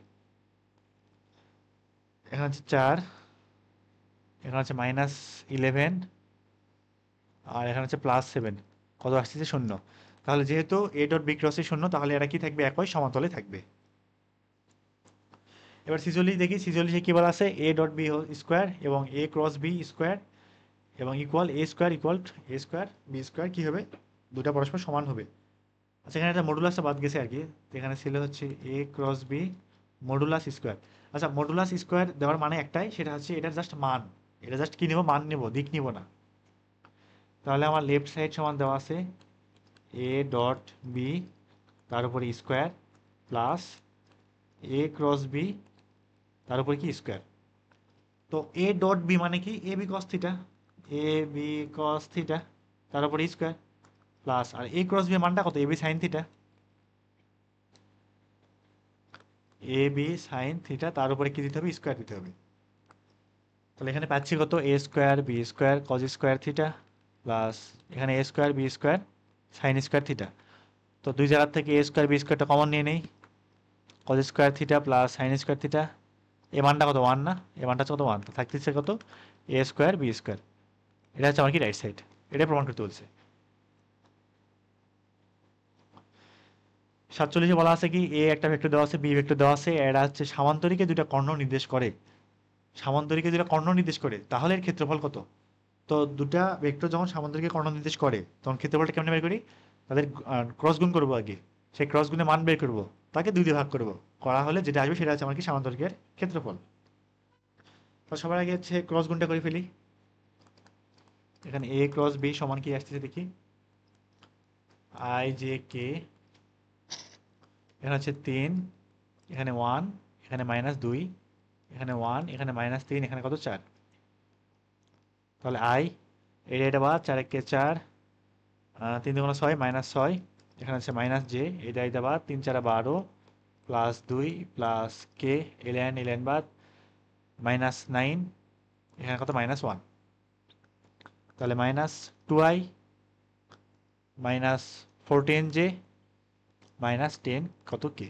এখানে হচ্ছে 4, এখানে হচ্ছে -11, আর এখানে হচ্ছে +7, কত আসছে 0। তাহলে যেহেতু এ ডট বি ক্রসে 0, তাহলে এরা কি থাকবে? একই সমতলে থাকবে। এবার সিজলি দেখি, সিজলিসে কি বলা আছে? এ ডট বি স্কোয়ার এবং এ ক্রস বি স্কোয়ার এবং equal a square equal a square b square কি হবে? দুটা পরস্পর সমান হবে। আচ্ছা, এখানে একটা মডুলাসটা বাদ গেছে আর কি, তো এখানে ছিল হচ্ছে এ ক্রস বি মডুলাস স্কোয়ার। আচ্ছা, মডুলাস স্কোয়ার দেওয়ার মানে একটাই, সেটা হচ্ছে এটার জাস্ট মান, এটা জাস্ট কি নেবো? মান নেবো, দিক নিব না। তাহলে আমার লেফট সাইড সমান দেওয়া আছে এ ডট বি, তার উপরে স্কোয়ার প্লাস এ ক্রস বি, তার উপরে কি স্কোয়ার। তো এ ডট বি মানে কি? A B cos theta, A B cos theta, তার উপরে স্কোয়ার প্লাস, আর এ ক্রস বি মানটা কত? A B sine theta, A B sine theta, তার উপরে কি দিতে হবে? স্কোয়ার দিতে হবে। তাহলে এখানে পাচ্ছি কত? A square b square cos square theta plus এখানে a square b square sine square theta. তো দুই জায়গার থেকে এ স্কোয়ার বি স্কোয়ারটা কমন নিয়ে নেই, cos square theta plus sine square theta. এ মানটা কত? 1 না? এ মানটা হচ্ছে কত? 1। তো থাকতেছে কত? A square b square. এটা হচ্ছে আমার কি রাইট সাইড, এটাই প্রমাণ করতে বলছে। 47 বলা আছে কি, এ একটা ভেক্টর দেওয়া আছে, বি ভেক্টর দেওয়া আছে, এরা হচ্ছে সামান্তরিকে দুইটা কর্ণ নির্দেশ করে, সামান্তরিকে দুইটা কর্ণ নির্দেশ করে, তাহলে এর ক্ষেত্রফল কত? তো দুটা ভেক্টর যখন সামান্তরিকে কর্ণ নির্দেশ করে তখন ক্ষেত্রফলটা কেমনে বের করি? তাদের ক্রস গুণ করবো আগে, সেই ক্রস গুণে মান বের করবো, তাকে 2 দিয়ে ভাগ করবো, করা হলে যেটা আসবে সেটা হচ্ছে আমার কি? সামান্তরিকের ক্ষেত্রফল। তো সবার আগে হচ্ছে ক্রস গুণটা করে ফেলি। এখানে এ ক্রস বি সমান কি আসতেছে দেখি, আই জে কে, এখানে হচ্ছে 3, এখানে 1, এখানে -2, এখানে 1, এখানে -3, এখানে কত? 4। তাহলে আই, এটা বাদ, 4 একে 4, 3 দুগুণে 6 -6, এখানে হচ্ছে মাইনাস জে, এটা বাদ, 3 4 12 +2 প্লাস কে, এলএন বাদ, -9, এখানে কত? -1। তাহলে -2i -14j -10 কত? কে।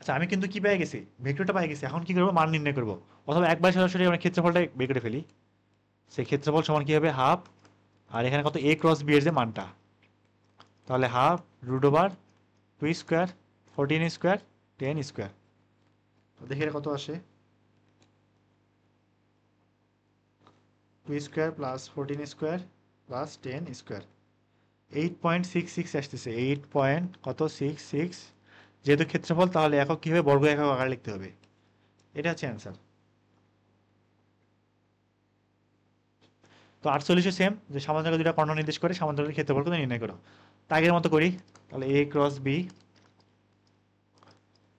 আচ্ছা, আমি কিন্তু কি পেয়ে গেছি? ভেক্টরটা পেয়ে গেছি। এখন কি করবো? মান নির্ণয় করবো, অথবা একবার সরাসরি আমরা ক্ষেত্রফলটা বের করে ফেলি। সেই ক্ষেত্রফল সমান কি হবে? হাফ, আর এখানে কত? এ ক্রস বি এর যে মানটা, তাহলে হাফ √2 স্কোয়ার 14 স্কোয়ার 10 স্কোয়ার। তো দেখি এটা কত আসে, 2 square plus 14 square plus 10 square, 8.66 আসতেছে। 8 পয়েন্ট কত? 66। যেহেতু ক্ষেত্রফল, তাহলে একক কি হবে? বর্গ একক আকারে লিখতে হবে। এটা হচ্ছে অ্যান্সার। তো 48 সেম, যে সামান্তরিক দুটা কর্ণ নির্দেশ করে সামান্তরিক ক্ষেত্রফল কত নির্ণয় করো। তা আগের মতো করি। তাহলে a cross b,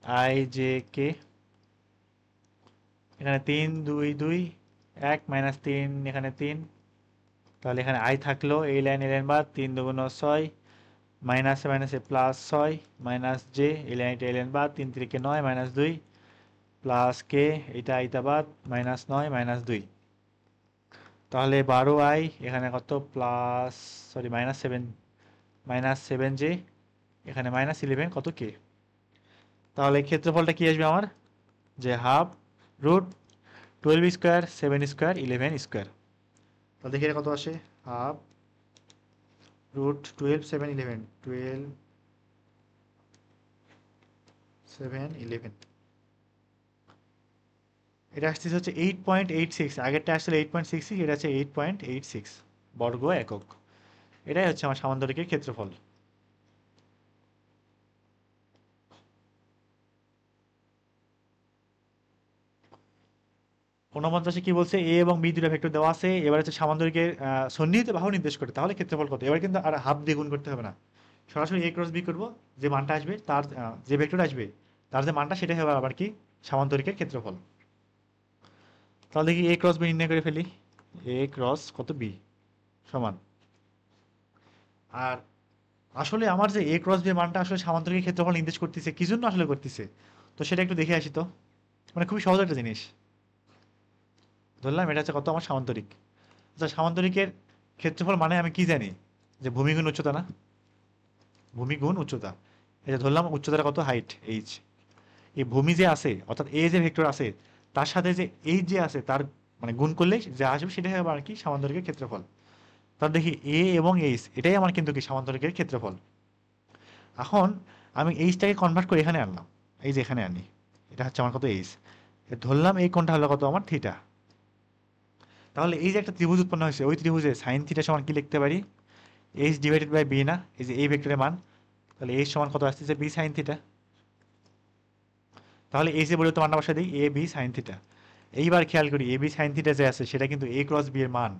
i J K, এখানে 3 2 2 1 -3, এখানে 3, তাহলে এখানে আই থাকলো, এই লাইন এলেন বাদ, 3 2 6, মাইনাসে মাইনাসে +6, মাইনাস জে, এই লাইনটা এলেন বাদ, 3 3 9 -2 প্লাস কে, এটা বাদ, -9 -2, তাহলে 12i, এখানে কত? প্লাস সরি -7, -7j, এখানে -11 কত? কে। তাহলে ক্ষেত্রফলটা কি আসবে আমার? যে হাফ √12 স্কোয়ার 7 স্কোয়ার 11 স্কোয়ার। তাহলে দেখি এটা কত আসে, হাফ √12 7 11, 12 7 11, এটা আসতেছে হচ্ছে 8.86। আগেরটা আসলে 8.66, এটা হচ্ছে 8.86 বর্গ একক। এটাই হচ্ছে আমার সামান্তরিকের ক্ষেত্রফল। 49 কি বলছে, এ এবং বি দুটো ভেক্টর দেওয়া আছে, এবার হচ্ছে সামান্তরিকের সন্নিহিত বাহু নির্দেশ করে, তাহলে ক্ষেত্রফল কত? এবার কিন্তু আর হাফ দিয়ে গুণ করতে হবে না, সরাসরি এ ক্রস বি করবো, যে মানটা আসবে তার যে ভেক্টর আসবে তার যে মানটা সেটাই হবে আবার কি সামান্তরিকের ক্ষেত্রফল। তাহলে দেখি এ ক্রস বি নির্ণয় করে ফেলি। এ ক্রস কত বি সমান, আর আসলে আমার যে এ ক্রস বি এর মানটা আসলে সামান্তরিকের ক্ষেত্রফল নির্দেশ করতেছে কি জন্য আসলে করতেছে, তো সেটা একটু দেখে আসি তো। মানে খুবই সহজ একটা জিনিস, ধরলাম এটা হচ্ছে কত আমার সামান্তরিক। আচ্ছা, সামান্তরিকের ক্ষেত্রফল মানে আমি কি জানি, যে ভূমি গুণ উচ্চতা না, ভূমি গুণ উচ্চতা। এই যে ধরলাম উচ্চতাটা কত, হাইট এইচ, এই ভূমি যে আছে অর্থাৎ এ যে ভেক্টর আছে তার সাথে যে এইচ যে আছে তার মানে গুণ করলে যা আসবে সেটাই হবে আর কি সামান্তরিকের ক্ষেত্রফল। তাহলে দেখি এ এবং এইচ এটাই আমার কিন্তু কি সামান্তরিকের ক্ষেত্রফল। এখন আমি এইচটাকে কনভার্ট করে এখানে আনলাম, এই যে এখানে আনি, এটা হচ্ছে আমার কত এইচ, ধরলাম এই কোণটা হলো কত আমার থিটা। তাহলে এই যে একটা ত্রিভুজ উৎপন্ন হয়েছে, ওই ত্রিভুজে সাইন থিটা সমান কি লিখতে পারি, এইচ ডিভাইডেড বাই বি না, এই যে এই ভেক্টরের মান, তাহলে এইচ সমান কত আসতেছে বি সাইন থিটা। তাহলে এইচ এর পরিবর্তে মানটা বসাই দিই এ বি সাইন থিটা। এইবার খেয়াল করি এ বি সাইন থিটা যে আছে সেটা কিন্তু এ ক্রস বি এর মান,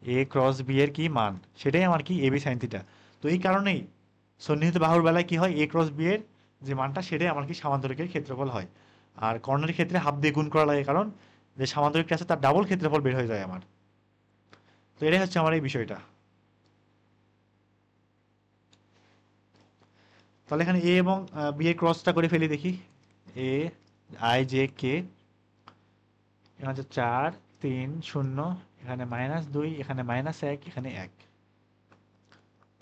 এ ক্রস বি এর কি মান সেটাই আমার কি এ বি সাইন থিটা। তো এই কারণেই সন্নিহিত বাহুর বেলায় কি হয়, এ ক্রস বি এর যে মানটা সেটাই আমার কি সামান্তরিকের ক্ষেত্রফল হয়। আর কর্ণের ক্ষেত্রে হাফ দিয়ে গুণ করা লাগে, কারণ যে সামান্তরিকটা আছে তার ডাবল ক্ষেত্রফল বের হয়ে যায় আমার। তো এটাই হচ্ছে আমার এই বিষয়টা। তাহলে এখানে এ এবং বি এর ক্রসটা করে ফেলি দেখি। এ আই জে কে, এখানে হচ্ছে 4 3 0, এখানে -2, এখানে -1, এখানে 1।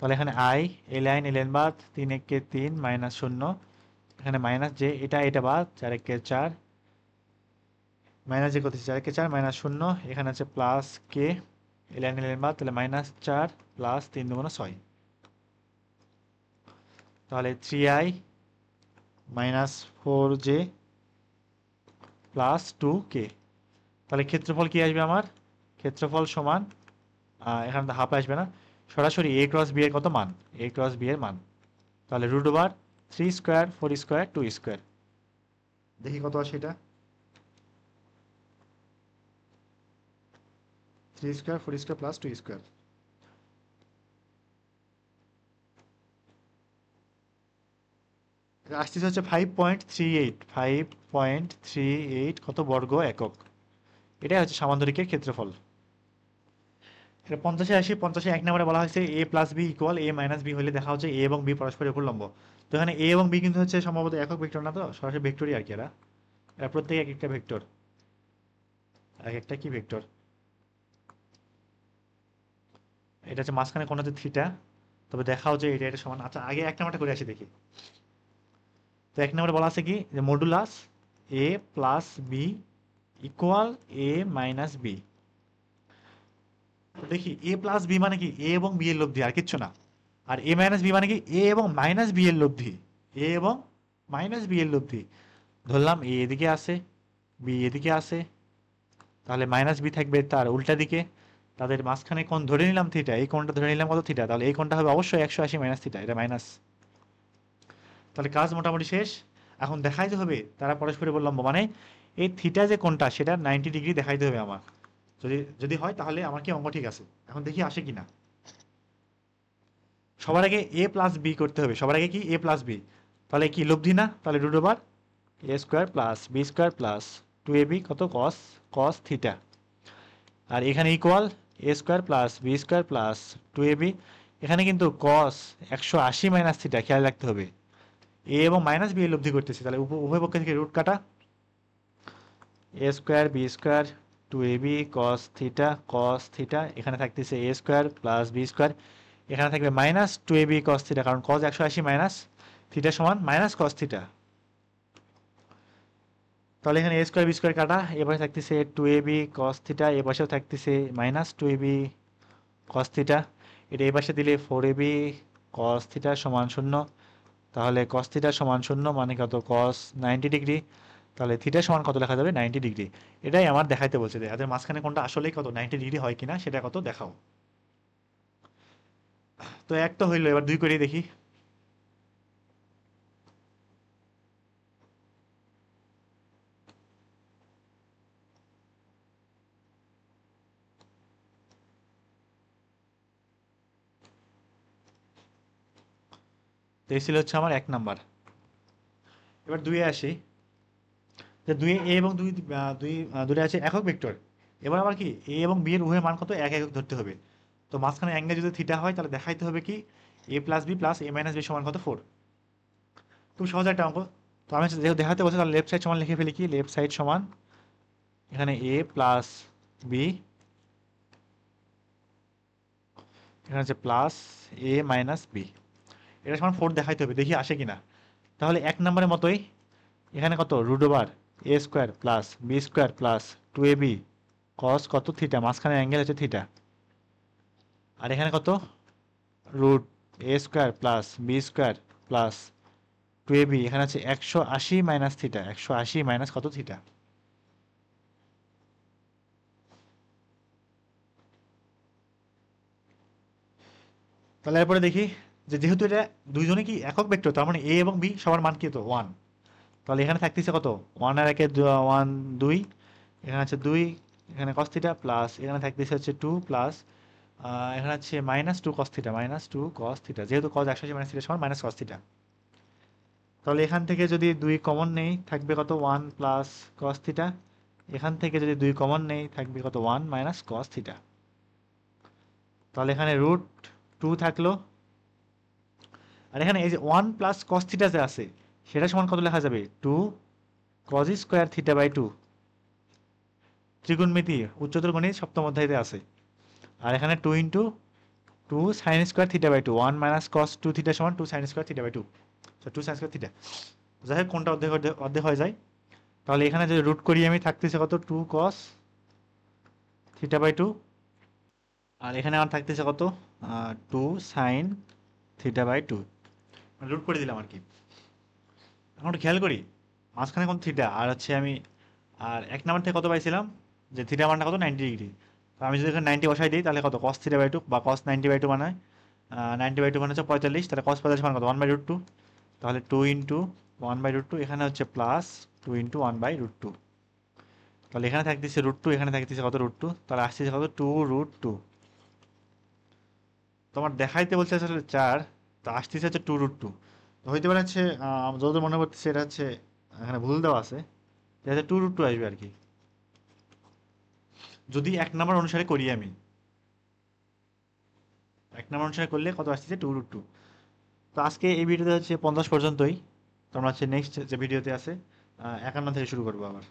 তাহলে এখানে I, A line A line বাদ, 3 1 কে 3 -0, এখানে মাইনাস জে, এটা বাদ, 4 1 কে 4, মাইনাস জে করতেছি, 4 কে 4 -0, এখানে আছে প্লাস কে, এ লাইন বাদ, তাহলে -4 প্লাস 3 2 6, তাহলে 3i -4j প্লাস 2k। তাহলে ক্ষেত্রফল কি আসবে আমার, ক্ষেত্রফল সমান এখানে তো হাফ আসবে না, সরাসরি এ ক্রস বি এর কত মান, এ ক্রস বি এর মান, তাহলে √3 স্কোয়ার 4 স্কোয়ার 2 স্কোয়ার। দেখি কত আসে এটা, 3 স্কোয়ার 4 স্কোয়ার প্লাস 2 স্কোয়ার, আসতেছে হচ্ছে 5.38, 5.38 কত বর্গ একক। এটাই হচ্ছে সামান্তরিকের ক্ষেত্রফল। এটা 50-এ আসি, 50-এ 1 নম্বরে বলা হয়েছে এ plus B equal A minus B হলে দেখা হচ্ছে এ এবং বি পরস্পরের উপর লম্ব। তো এখানে এ এবং বি কিন্তু হচ্ছে সম্ভবত একক ভেক্টর না, তো সরাসরি ভেক্টরই আর কি, এরা এরা প্রত্যেকে এক একটা ভেক্টর, এক একটা কি ভেক্টর। এটা হচ্ছে মাঝখানে কোণ হচ্ছে থিটা, তবে দেখা হচ্ছে এটা এটা সমান। আচ্ছা, আগে 1 নম্বরটা করে আসি দেখি। তো 1 নম্বরে বলা আছে কি, যে modulus A plus B equal A minus B. তো দেখি এ প্লাস বি মানে কি এ এবং বি এর লব্ধি, আর কিচ্ছু না। আর এ মাইনাস বি মানে কি এ এবং মাইনাস বি এর লব্ধি, এ এবং মাইনাস বি এর লব্ধি। ধরলাম এ এদিকে আসে, বি এদিকে আসে, তাহলে মাইনাস বি থাকবে তার উল্টা দিকে, তাদের মাঝখানে কোণ ধরে নিলাম থিটা, এই কোণটা ধরে নিলাম কত থিটা, তাহলে এই কোণটা হবে অবশ্যই 180 মাইনাস থিটা, এটা মাইনাস। তাহলে কাজ মোটামুটি শেষ। এখন দেখাইতে হবে তারা পরস্পরের উপর লম্ব, মানে এই থিটা যে কোণটা সেটা 90 ডিগ্রি দেখাইতে হবে আমার। যদি যদি হয় তাহলে আমার কি অঙ্ক ঠিক আছে। এখন দেখি আসে কিনা। সবার আগে এ প্লাস বি করতে হবে, সবার আগে কি এ প্লাস বি, তাহলে কি লব্ধি না, তাহলে √, a square plus b square plus 2ab কত কস, কস থিটা। আর এখানে equal a square plus b square plus 2ab, এখানে কিন্তু কস 180 মাইনাস থিটা, খেয়াল রাখতে হবে এ এবং মাইনাস বি এর লব্ধি করতেছি, তাহলে উভয় পক্ষ থেকে রুট কাটা, a square b square 2ab cos theta, এখানে থাকতেছে a square plus b square, এখানে থাকবে মাইনাস 2ab কস থিটা, কারণ কস 180 মাইনাস থিটা সমান মাইনাস কস থিটা। তাহলে এখানে এ স্কোয়ার বি স্কোয়ার কাটা, এবারে থাকতেছে 2ab কস থিটা, এ পাশেও থাকতেছে মাইনাস 2ab কস থিটা, এটা এই পাশে দিলে 4ab কস থিটা সমান 0, তাহলে কস থিটা সমান 0 মানে কত কস 90 ডিগ্রি, তাহলে থিটা সমান কত লেখা যাবে 90 ডিগ্রি। এটাই আমার দেখাইতে বলছে যে এদের মাঝখানে কোনটা আসলেই কত 90 ডিগ্রি হয় কিনা সেটা কত দেখাও। তো এক তো হইলো, এবার 2 করেই দেখি। তো এই ছিল হচ্ছে আমার 1 নাম্বার। এবার 2 এ আসি, যে 2 এ এবং দুইটা আছে একক ভেক্টর। এবার আবার কি এ এবং বি এর উভয়ের মান কত, এক একক ধরতে হবে। তো মাঝখানে অ্যাঙ্গেল যদি থিটা হয় তাহলে দেখাইতে হবে কি এ প্লাস বি প্লাস এ মাইনাস বি সমান কত, 4। খুব সহজ একটা অঙ্ক। তো আমি যেহেতু দেখাতে বলছি তাহলে লেফট সাইড সমান লিখে ফেলি, কি লেফট সাইড সমান এখানে এ প্লাস বি, এখানে হচ্ছে প্লাস এ মাইনাস বি, এটা সমান 4 দেখাইতে হবে, দেখি আসে কিনা। তাহলে 1 নম্বরের মতোই এখানে কত root over a square plus b square plus 2ab cos কত থিটা, মাঝখানে অ্যাঙ্গেল হচ্ছে থিটা। আর এখানে কত root a square plus b square plus 2ab, এখানে হচ্ছে 180 মাইনাস থিটা, 180 মাইনাস কত থিটা। তাহলে এরপরে দেখি যে যেহেতু এটা দুইজনে কি একক ভেক্টর, তার মানে এ এবং বি সবার মান কি হতো 1। তাহলে এখানে থাকতেছে কত 1 আর 1 1 2, এখানে আছে 2, এখানে cos থিটা প্লাস এখানে থাকতেছে হচ্ছে 2 প্লাস এখানে হচ্ছে -2 cos থিটা, -2 cos থিটা, যেহেতু cos 180 মাইনাস থিটা সমান মাইনাস cos থিটা। তাহলে এখান থেকে যদি 2 কমন নেই থাকবে কত 1 প্লাস cos থিটা, এখান থেকে যদি 2 কমন নেই থাকবে কত 1 মাইনাস cos থিটা। তাহলে এখানে রুট 2 থাকলো, আর এখানে এই যে 1 প্লাস cos থিটা যে আছে সেটা সমান কত লেখা যাবে 2 cos স্কয়ার থিটা বাই 2, ত্রিগুণমিতি উচ্চতর গণিত সপ্তম অধ্যায়তে আছে। আর এখানে 2 into 2 sine square theta by 2, 1 minus cos 2 theta সমান 2 sine square theta by 2, 2 sine square theta. যাই হোক কোনটা অর্ধেক অর্ধেক অর্ধেক হয়ে যায়। তাহলে এখানে যদি রুট করি আমি থাকতেছে কত 2 কস থিটা বাই 2, আর এখানে আমার থাকতেছে কত 2 সাইন থিটা বাই 2, মানে রুট করে দিলাম আর কি। এখন একটু খেয়াল করি মাঝখানে কোন থিটা, আর হচ্ছে আমি আর 1 নাম্বার থেকে কত পাইছিলাম যে থিটা মানটা কত 90 ডিগ্রি। তো আমি যদি এখানে 90 বসাই দিই তাহলে কত cos থিটা বাই 2 বা cos 90 বাই 2 মানে 90 বাই 2 মানে হচ্ছে 45, তাহলে cos 45 মানে কত 1 বাই রুট 2, তাহলে 2 ইন্টু 1 বাই রুট 2, এখানে হচ্ছে প্লাস 2 ইন্টু 1 বাই রুট 2। তাহলে এখানে থাকতেছে রুট 2, এখানে থাকতেছে কত রুট 2, তাহলে আসতেছে কত 2 রুট 2। তোমার দেখাইতে বলছে আসলে 4, তো আসতেছে হচ্ছে 2 রুট 2। তো হইতে পারে হচ্ছে যতদূর মনে করতেছে এটা হচ্ছে এখানে ভুল দেওয়া আছে, যাতে 2 রুট 2 আসবে আর কি, যদি 1 নাম্বার অনুসারে করি আমি। 1 নাম্বার অনুসারে করলে কত আসতেছে 2 রুট 2। তো আজকে এই ভিডিওতে হচ্ছে 50 পর্যন্তই। তোমরা হচ্ছে নেক্সট যে ভিডিওতে আছে 51 থেকে শুরু করবো আবার।